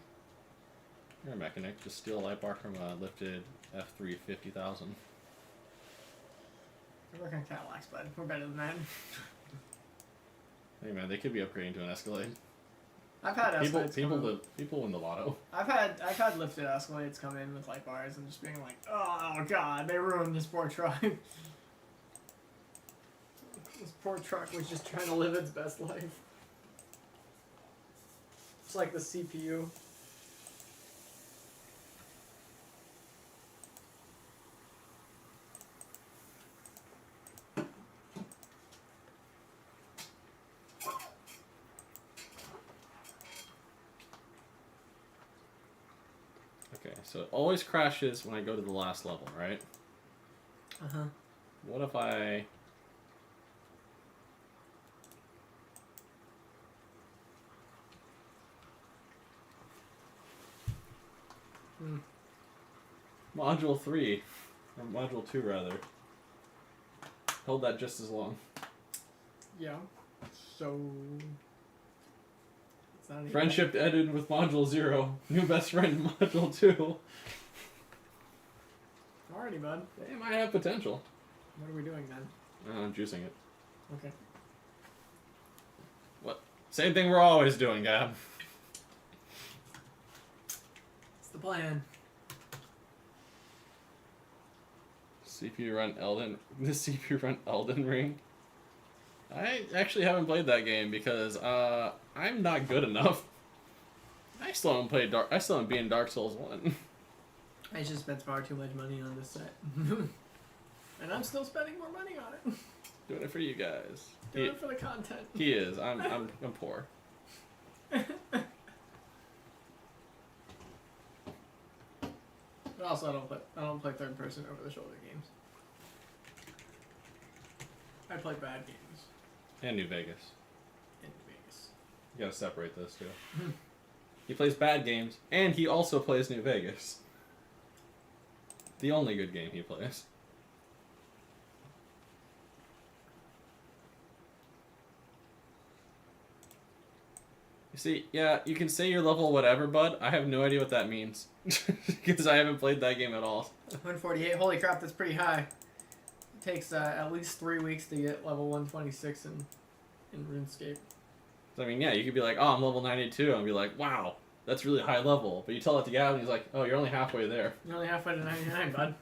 You're a mechanic. Just steal a light bar from a lifted F3 50,000. We're working on Cadillacs, bud. We're better than that. Hey man, they could be upgrading to an Escalade. I've had Escalades People win the lotto. I've had lifted Escalades come in with light bars and just being like, oh god, they ruined this poor truck. This poor truck was just trying to live its best life. It's like the CPU. So it always crashes when I go to the last level, right? Uh-huh. What if I... Module 3, or Module 2 rather, held that just as long. Yeah. So... It's not even Friendship ended with Module 0. New best friend, Module 2. Alrighty, bud. They might have potential. What are we doing then? I'm juicing it. Okay. What? Same thing we're always doing, Gab. It's the plan. CPU run Elden... The CPU run Elden Ring? I actually haven't played that game because, I'm not good enough. I still haven't played I still haven't beaten Dark Souls 1. I just spent far too much money on this set. And I'm still spending more money on it. Doing it for you guys. Doing it for the content. He is. I'm poor. But also, I don't play third person over the shoulder games. I play bad games And New Vegas. in Vegas. You gotta separate those two. He plays bad games, and he also plays New Vegas. The only good game he plays. You see, yeah, you can say you're level whatever, bud. I have no idea what that means. Because I haven't played that game at all. 148. Holy crap, that's pretty high. It takes at least 3 weeks to get level 126 in RuneScape. So, I mean, yeah, you could be like, oh, I'm level 92, and be like, wow, that's really high level. But you tell it to Gavin, he's like, oh, you're only halfway there. You're only halfway to 99, bud.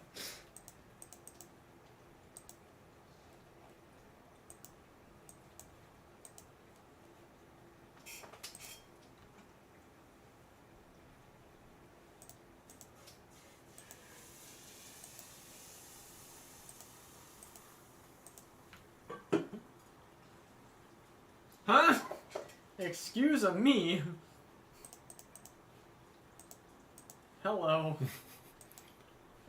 Huh? Excuse me. Hello.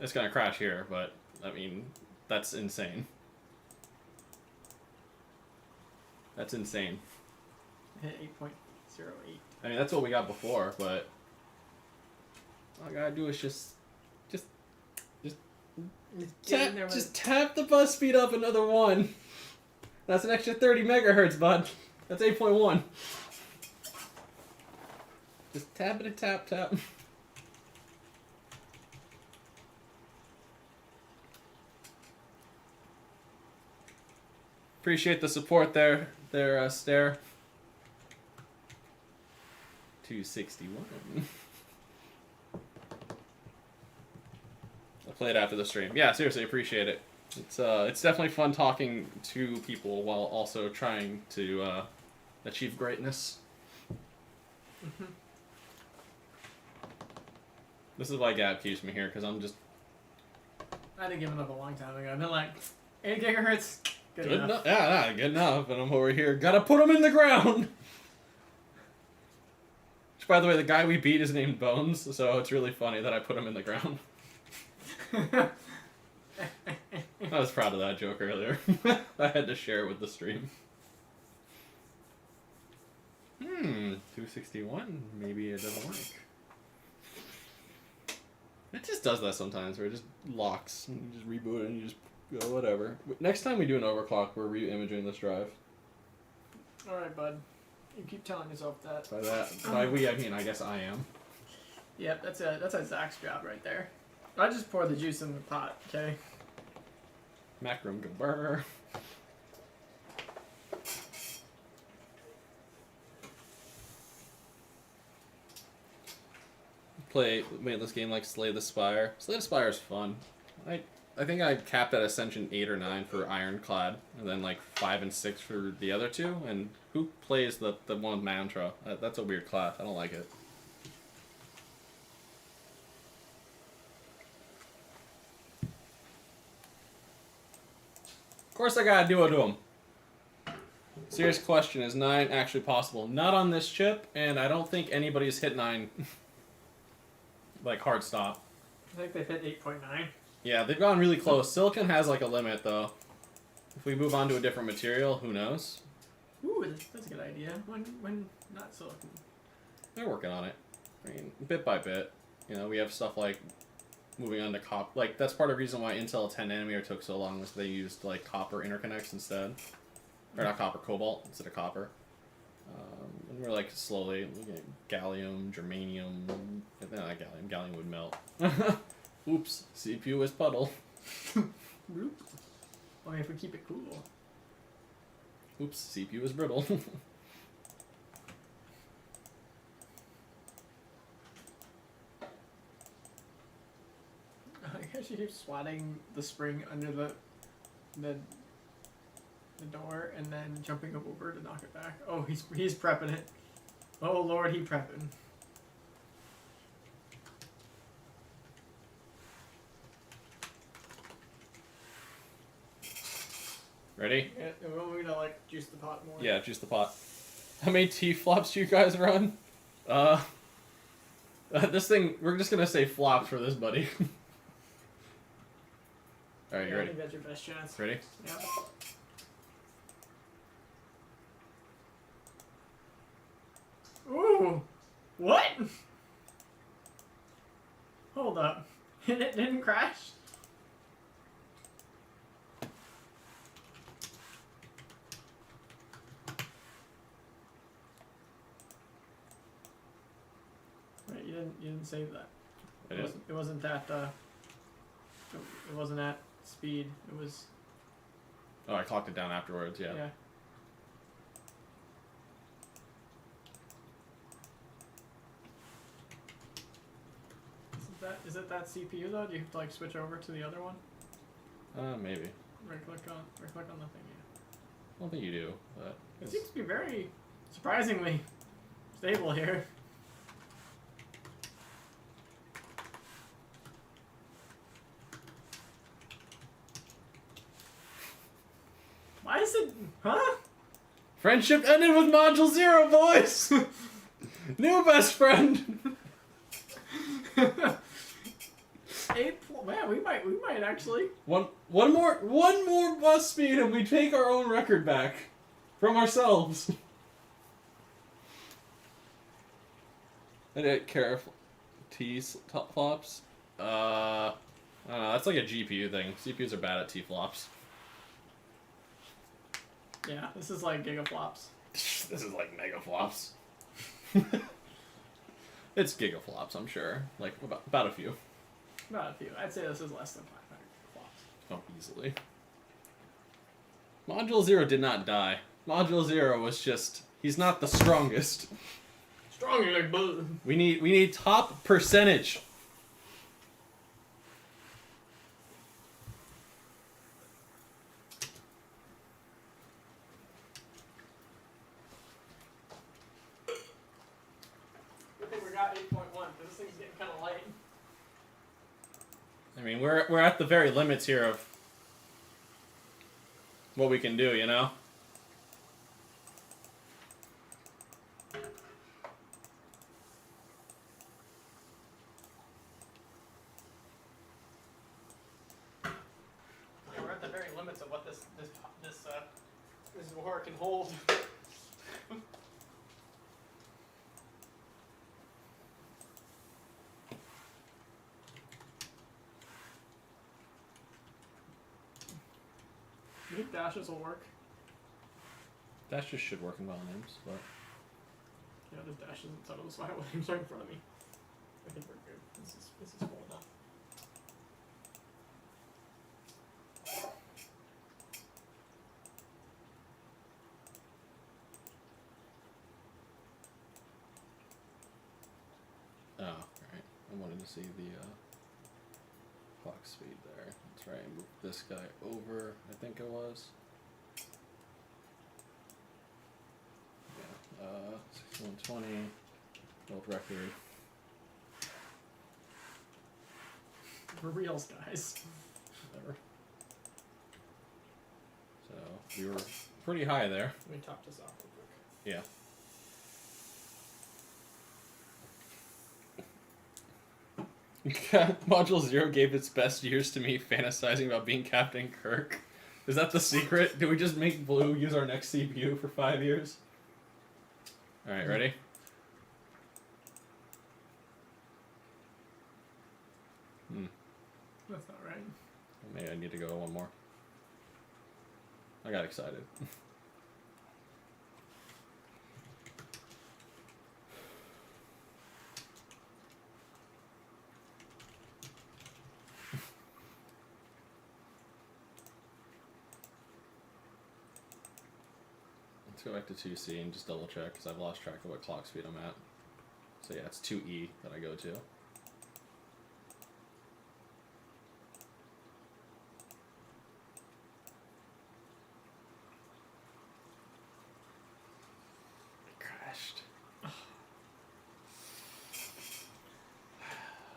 It's gonna crash here, but, I mean, that's insane. That's insane. Hit 8.08. I mean, that's what we got before, but all I gotta do is just Get in there, just tap the bus speed up another 1. That's an extra 30 megahertz, bud. That's 8.1. Just tap it, tap. Appreciate the support there, Stare. 261. I'll play it after the stream. Yeah, seriously, appreciate it. It's definitely fun talking to people while also trying to achieve greatness. This is why Gab keeps me here, because I'm just... I'd have given up a long time ago. I've been like, 8 gigahertz, good enough. Yeah, good enough. And I'm over here, gotta put him in the ground! Which, by the way, the guy we beat is named Bones, so it's really funny that I put him in the ground. I was proud of that joke earlier. I had to share it with the stream. 261. Maybe it doesn't work. It just does that sometimes, where it just locks. And you just reboot it and you just go whatever. Next time we do an overclock, we're re-imaging this drive. Alright, bud. You keep telling yourself that. By we, I mean, I guess I am. Yep, that's a Zach's job right there. I just pour the juice in the pot, okay? Macrum go burr. Made this game like Slay the Spire. Slay the Spire is fun. I think I capped at Ascension 8 or 9 for Ironclad, and then like 5 and 6 for the other two. And who plays the one with Mantra? That's a weird class. I don't like it. Of course I gotta do it to him. Serious question, is 9 actually possible? Not on this chip, and I don't think anybody's hit 9 like hard stop. I think they've hit 8.9. Yeah, they've gone really close. Silicon has like a limit though. If we move on to a different material, who knows? Ooh, that's a good idea. When not silicon. They're working on it. I mean, bit by bit. You know, we have stuff like moving on to copper. Like, that's part of the reason why Intel 10 nanometer took so long, was they used like copper interconnects instead. Or not copper, cobalt instead of copper. And we're like slowly looking at gallium, germanium. No, not gallium. Gallium would melt. Oops, CPU is puddle. Only if we keep it cool. Oops, CPU is brittle. I guess you keep swatting the spring under the door and then jumping up over to knock it back. Oh, he's prepping it. Oh Lord, he prepping. Ready? Yeah, we want me to like juice the pot more. Yeah, juice the pot. How many T-flops do you guys run? This thing, we're just gonna say flops for this, buddy. Alright, you I ready? think that's your best chance. Ready? Yeah. Ooh! What? Hold up. It didn't crash? Wait, you didn't save that. It wasn't that it wasn't at speed. It was Oh, I clocked it down afterwards, yeah. Is it that CPU though? Do you have to like switch over to the other one? Maybe. Right click on the thing, yeah. I don't think you do, but... It seems to be very surprisingly stable here. Why is it... Huh? Friendship ended with Module 0, boys! New best friend! Man, we might actually... One more bus speed and we take our own record back. From ourselves. I didn't care T-flops. I don't know, that's like a GPU thing. CPUs are bad at T-flops. Yeah, this is like gigaflops. This is like megaflops. It's gigaflops, I'm sure. Like, about a few. About a few. I'd say this is less than 500 flops. Oh, easily. Module 0 did not die. Module 0 was just... He's not the strongest. Strong like bull. We need top percentage. Good thing we got 8.1, because this thing's getting kind of light. I mean, we're at the very limits here of what we can do, you know? Yeah, we're at the very limits of what this war can hold. You think dashes will work? That just should work in volumes, but... Yeah, this dash isn't subtle, so I have names right in front of me. I think we're good. This is full enough. Oh, alright. I wanted to see the clock speed there. That's right, move this guy over, I think it was. Yeah, 6120, world record. For reals, guys. Whatever. So, we were pretty high there. Let me top this off real quick. Yeah. Module 0 gave its best years to me fantasizing about being Captain Kirk. Is that the secret? Do we just make Blue use our next CPU for 5 years? Alright, ready? That's not right. Maybe I need to go one more. I got excited. Let's go back to 2C and just double check because I've lost track of what clock speed I'm at. So yeah, it's 2E that I go to. Crashed.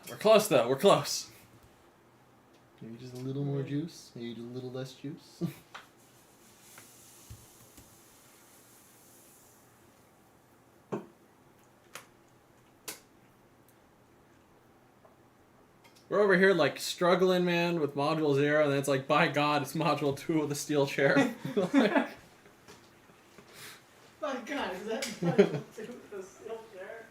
We're close though, we're close. Maybe just a little more juice, maybe just a little less juice. We're over here like struggling, man, with module 0, and then it's like, by God, it's module 2 with a steel chair. Like, My God, is that module 2 with the steel chair?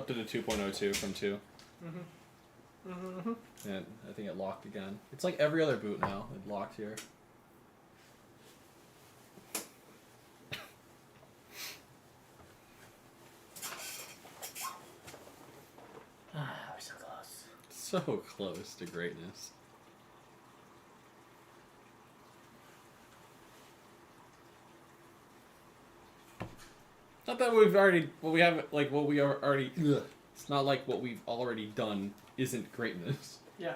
up to the 2.02 from 2. Mm-hmm. Mm-hmm. And I think it locked again. It's like every other boot now. It locked here. Ah, we're so close. So close to greatness. Not that we've already, well, we have like what we are already. Ugh. It's not like what we've already done isn't greatness. Yeah,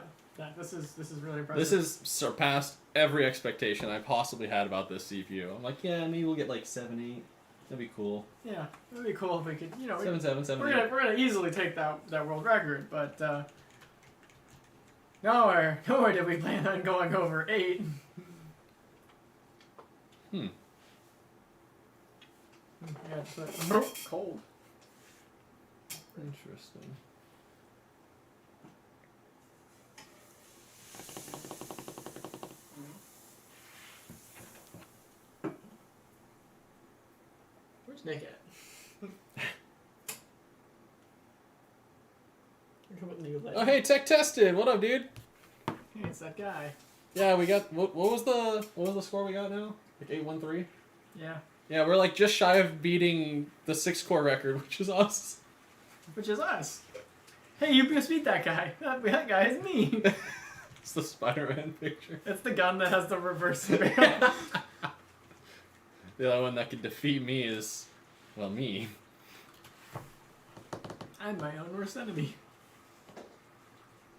this is really impressive. This has surpassed every expectation I possibly had about this CPU. I'm like, yeah, maybe we'll get like 7, 8. That'd be cool. Yeah, it'd be cool if we could, 7, 7, 7. we're gonna easily take that world record, but nowhere did we plan on going over 8. Yeah, it's like, cold. Interesting. Where's Nick at? Oh, hey, tech tested. What up, dude? Hey, it's that guy. Yeah, we got. What was the score we got now? Like 813. Yeah. Yeah, we're like just shy of beating the 6-core record, which is us. Which is us. Hey, you just beat that guy. That guy is me. It's the Spider-Man picture. It's the gun that has the reverse barrel. The other one that could defeat me is, well, me. I'm my own worst enemy.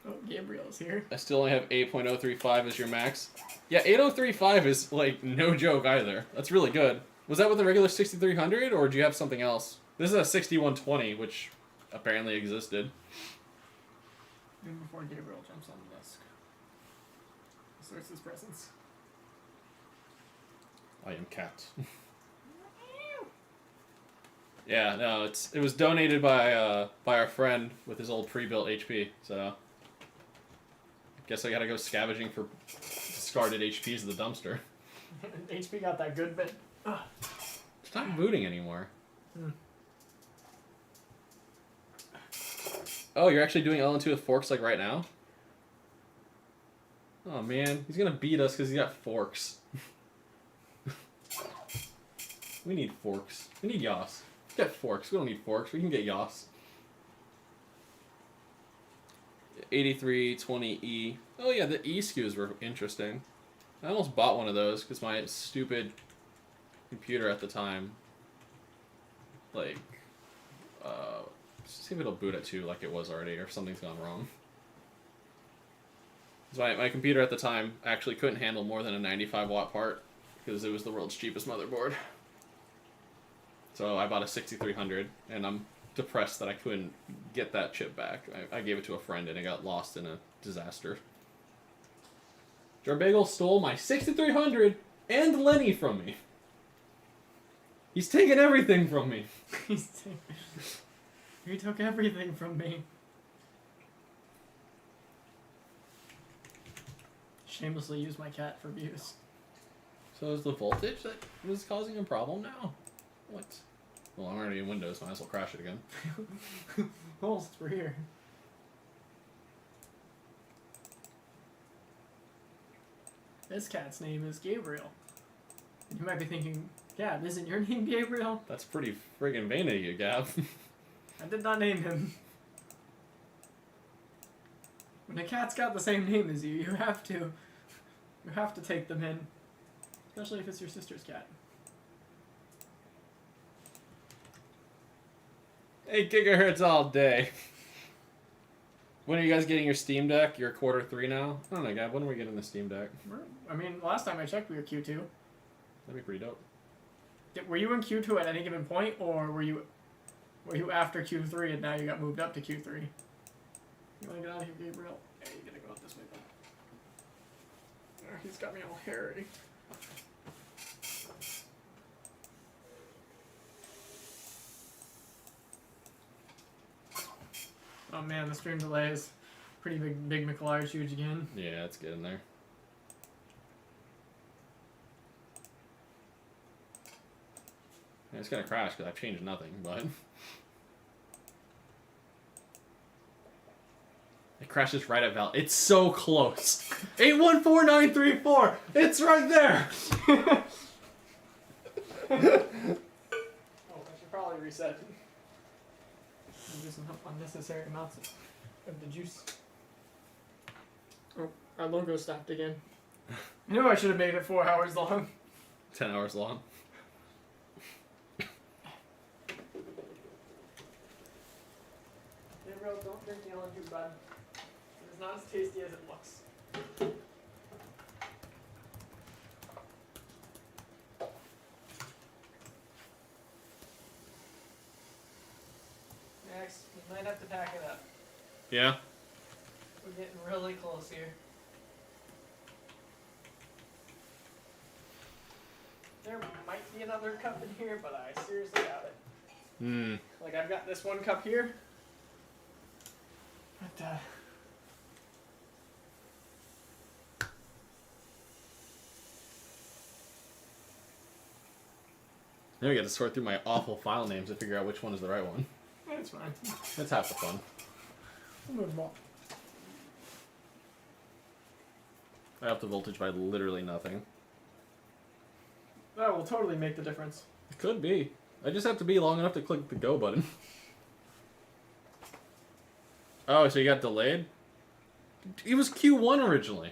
Oh, Gabriel's here. I still only have 8.035 as your max. Yeah, 8035 is like no joke either. That's really good. Was that with the regular 6300 or do you have something else? This is a 6120, which apparently existed. Even before Gabriel jumps on the desk. Asserts his presence. I am cat. Yeah, no, it was donated by our friend with his old pre-built HP, so guess I gotta go scavenging for discarded HPs in the dumpster. HP got that good bit. It's not booting anymore. Oh, you're actually doing LN2 with forks like right now? Oh man, he's gonna beat us because he's got forks. We need forks. We need Yas. Get forks. We don't need forks. We can get Yas. 8320E. Oh yeah, the E SKUs were interesting. I almost bought one of those because my stupid computer at the time, like, see if it'll boot at 2 like it was already, or if something's gone wrong. My computer at the time actually couldn't handle more than a 95 watt part because it was the world's cheapest motherboard. So I bought a 6300, and I'm depressed that I couldn't get that chip back. I gave it to a friend, and it got lost in a disaster. Jarbagel stole my 6300 and Lenny from me. He's taken everything from me. He took everything from me. Shamelessly use my cat for views. So is the voltage that was causing a problem now? What? Well, I'm already in Windows, might as well crash it again. Oh, since we're here. This cat's name is Gabriel. You might be thinking, Gab, isn't your name Gabriel? That's pretty friggin' vain of you, Gab. I did not name him. When a cat's got the same name as you, you have to take them in. Especially if it's your sister's cat. Hey, gigahertz all day. When are you guys getting your Steam Deck? You're quarter 3 now? I don't know, Gab. When are we getting the Steam Deck? I mean, last time I checked, we were Q2. That'd be pretty dope. Were you in Q2 at any given point, or were you after Q3 and now you got moved up to Q3? You want to get out of here, Gabriel? Hey, you gotta go out this way, bud. Oh, he's got me all hairy. Oh man, the stream delay is pretty big McLarge huge again. Yeah, it's getting there. Yeah, it's gonna crash because I've changed nothing, but... It crashes right at Val. It's so close. 814934. It's right there. Oh, I should probably reset. Do some unnecessary amounts of the juice. Oh, our logo stopped again. I knew I should have made it 4 hours long. 10 hours long. Gabriel, don't drink the LN2, bud. It's not as tasty as it looks. Next, we might have to pack it up. Yeah? We're getting really close here. There might be another cup in here, but I seriously doubt it. Hmm. Like, I've got this one cup here. But, Now we got to sort through my awful file names to figure out which one is the right one. it's fine. That's half the fun. We'll move them all. I upped the voltage by literally nothing. That will totally make the difference. It could be. I just have to be long enough to click the go button. Oh, so you got delayed? It was Q1 originally.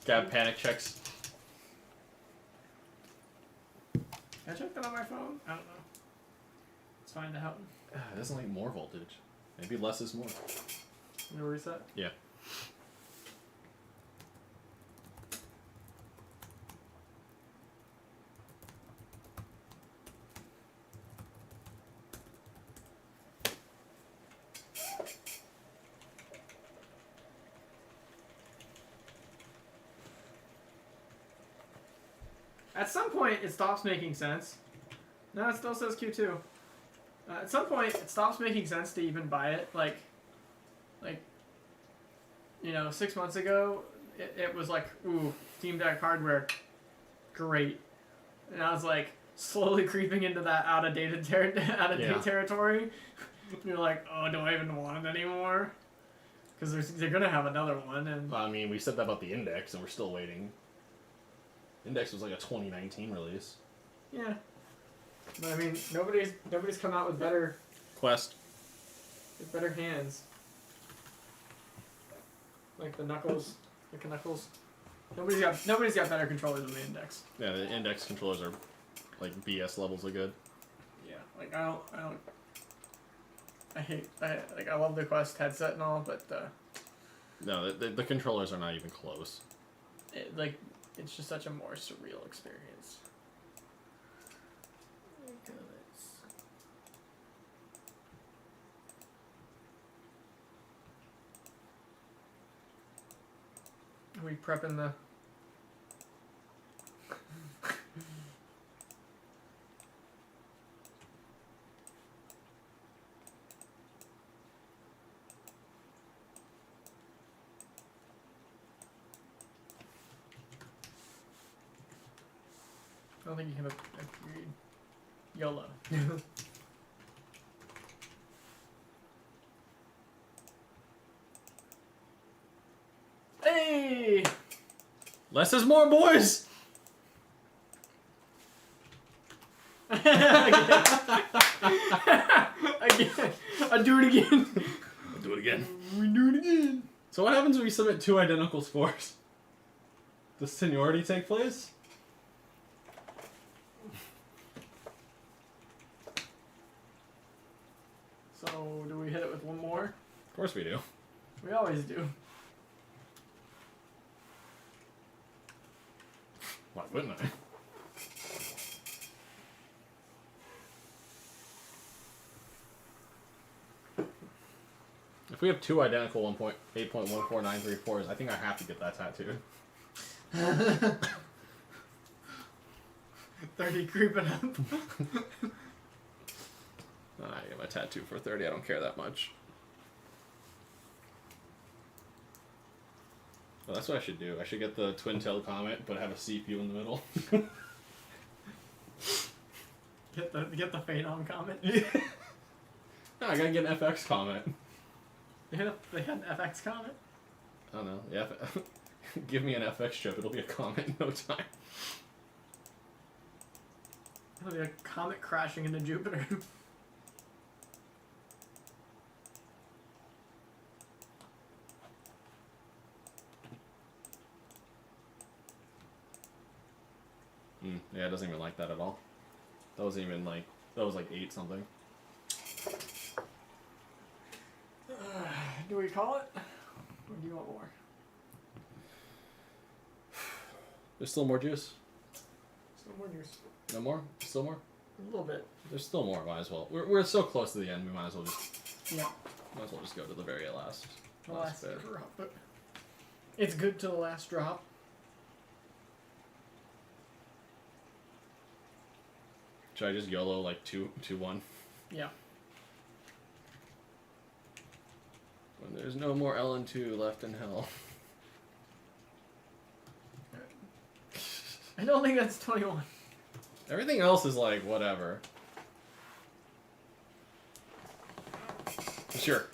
Gab panic checks. Can I check that on my phone? I don't know. It's fine to help. It doesn't like more voltage. Maybe less is more. You know, reset? Yeah. At some point, it stops making sense. No, it still says Q2. At some point, it stops making sense to even buy it. Like, you know, 6 months ago, it was like, ooh, Steam Deck hardware, great. And I was like, slowly creeping into that out-of-date territory. You're like, oh, do I even want it anymore? Because they're gonna have another one, and I mean, we said that about the Index, and we're still waiting. Index was like a 2019 release. yeah. But I mean, nobody's come out with better. Quest. Get better hands. Like the knuckles. Like the knuckles. Nobody's got better controllers than the index. Yeah, the index controllers are like BS levels of good. Yeah, like I love the Quest headset and all, but No, the controllers are not even close. It's just such a more surreal experience. Are we prepping the... I don't think you can agreed. YOLO. Hey! Less is more, boys! Again. I'll do it again. I'll do it again. We do it again. So what happens when we submit two identical scores? Does seniority take place? So, do we hit it with one more? Of course we do. We always do. Why wouldn't I? If we have two identical 1.8.14934s, I think I have to get that tattooed. 30 creeping up. I get my tattoo for 30. I don't care that much. Well, that's what I should do. I should get the twin-tailed comet, but have a CPU in the middle. Get the Phanom comment. No, I gotta get an FX comet. They had an FX comment? I don't know. Yeah, give me an FX chip. It'll be a comet in no time. It'll be a comet crashing into Jupiter. Yeah, it doesn't even like that at all. That wasn't even like... That was like 8 something. Do we call it? Or do you want more? There's still more juice. Still more juice. No more? Still more? A little bit. There's still more. Might as well. We're so close to the end. We might as well just... Yeah. Might as well just go to the very last. The last bit. drop. But it's good to the last drop. Should I just YOLO like 2-1? Yeah. When there's no more LN2 left in hell. I don't think that's 21. Everything else is like, whatever. Sure.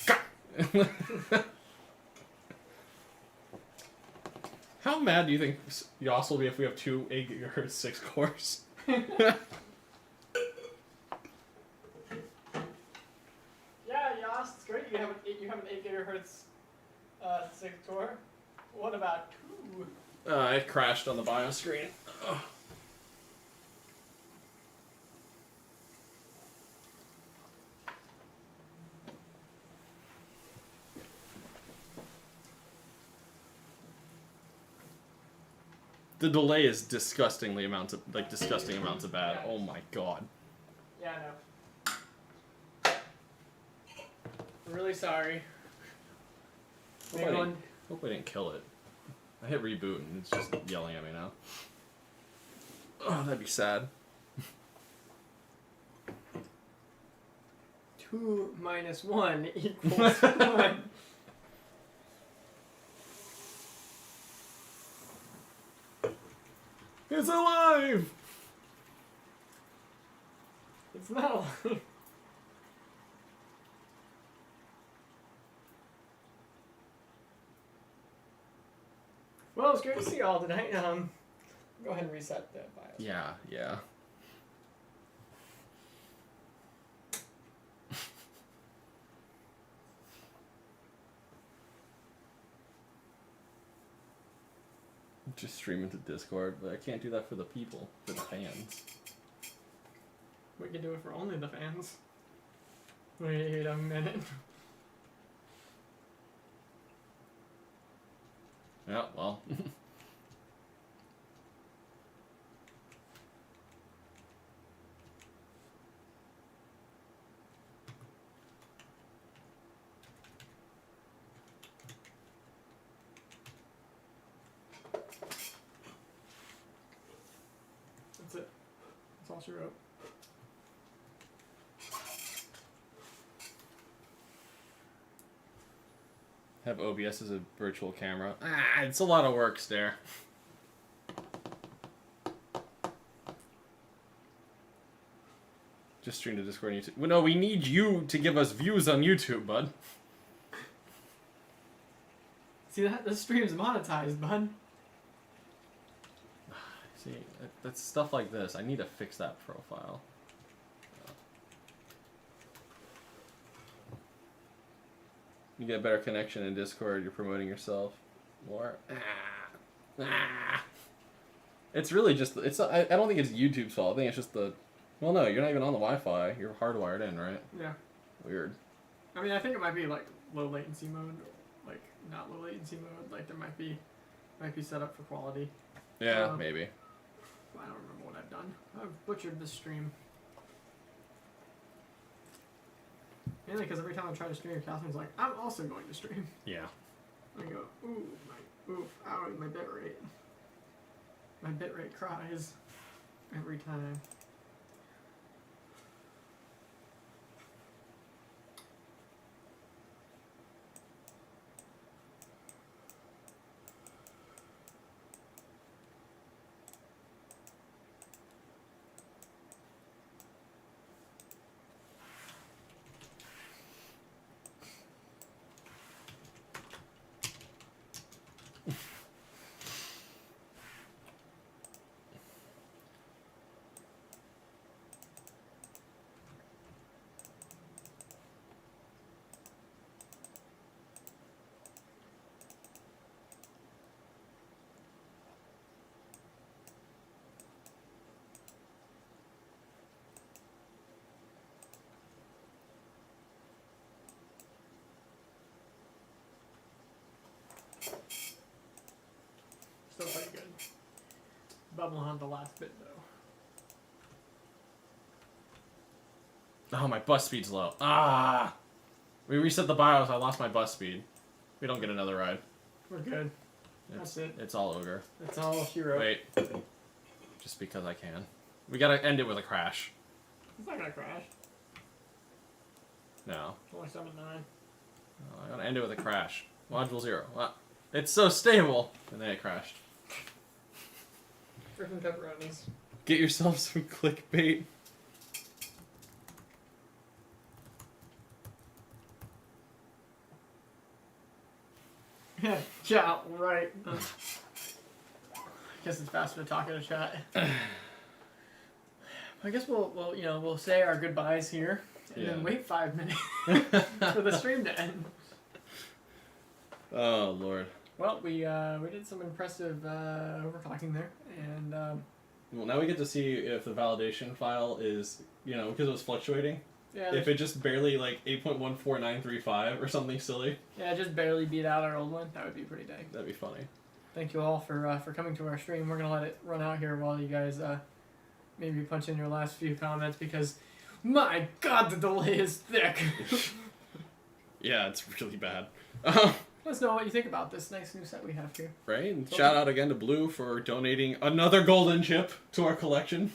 How mad do you think Yoss will be if we have 2 8 GHz 6 cores? Yeah, Yas, it's great. You have an 8 gigahertz 6 core. What about 2? It crashed on the bio screen. Ugh. The delay is disgusting amounts of bad. Yeah. Oh my god. Yeah, I know. I'm really sorry. Hope I didn't kill it. I hit reboot and it's just yelling at me now. Oh, that'd be sad. 2 minus 1 equals 1. It's alive! It's not alive. Well, it's great to see you all tonight. Go ahead and reset the BIOS. Yeah. Just stream into Discord, but I can't do that for the people, for the fans. We can do it for only the fans. Wait a minute. Yeah, well. That's it. That's all she wrote. Have OBS as a virtual camera. Ah, it's a lot of work, Stare. Just stream to Discord and YouTube. Well, no, we need you to give us views on YouTube, bud. See that? This stream's monetized, bud. See, that's stuff like this. I need to fix that profile. You get a better connection in Discord, you're promoting yourself more. It's really just, I don't think it's YouTube's fault. I think it's just the, well, no, you're not even on the Wi-Fi. You're hardwired in, right? Yeah. Weird. I mean, I think it might be like low latency mode, or like not low latency mode. Like there might be set up for quality. Yeah, maybe. I don't remember what I've done. I've butchered this stream. Mainly because every time I try to stream, Catherine's like, I'm also going to stream. Yeah. I go, ow, my bit rate. My bit rate cries every time. Still pretty good. Bubble on the last bit though. Oh, my bus speed's low. Ah! We reset the BIOS, I lost my bus speed. We don't get another ride. We're good. That's it. It's all ogre. That's all she wrote. Wait. Just because I can. We gotta end it with a crash. It's not gonna crash. No. It's only 7.9. I gotta end it with a crash. Module 0. It's so stable! And then it crashed. Freaking pepperonis. Get yourself some clickbait. Yeah, chat, right. I guess it's faster to talk in a chat. I guess we'll say our goodbyes here and then wait 5 minutes for the stream to end. Oh Lord. Well, we did some impressive overclocking there, and well, now we get to see if the validation file is, because it was fluctuating. yeah, If it just barely 8.14935 or something silly. Yeah, just barely beat out our old one. That would be pretty dang. That'd be funny. Thank you all for coming to our stream. We're gonna let it run out here while you guys maybe punch in your last few comments because, my God, the delay is thick. Yeah, it's really bad. Let us know what you think about this nice new set we have here. Right? And shout out again to Blue for donating another golden chip to our collection.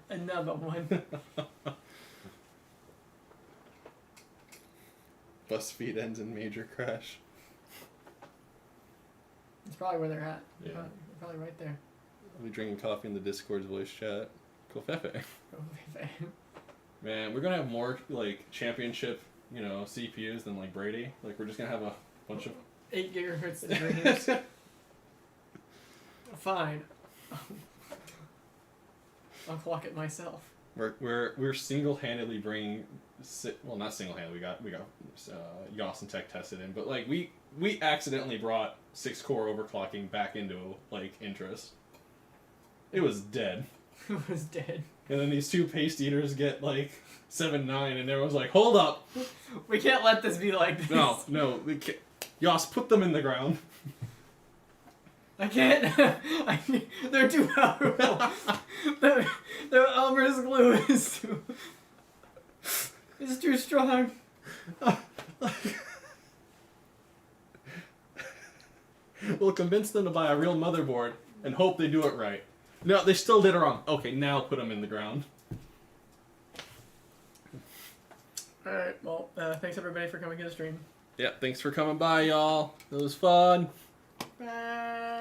Another one. Bus speed ends in major crash. It's probably where they're at. Yeah. Probably right there. I'll be drinking coffee in the Discord's voice chat. Covfefe. Go Man, we're gonna have more championship, CPUs than Brady. We're just gonna have a bunch of 8 gigahertz of dreams. Fine. I'll clock it myself. We're single-handedly bringing, well, not single-handedly. We got Yoss and Tech tested in, but like we accidentally brought 6-core overclocking back into like interest. It was dead. It was dead. And then these two paste eaters get like 7-9, and everyone's like, "Hold up! We can't let this be like this." No, we can't. Yoss, put them in the ground." I can't. They're too powerful. Their Elmer's glue is too strong. We'll convince them to buy a real motherboard and hope they do it right. No, they still did it wrong. Okay, now put them in the ground. Alright, well, thanks everybody for coming to the stream. Yeah, thanks for coming by, y'all. It was fun. Bye.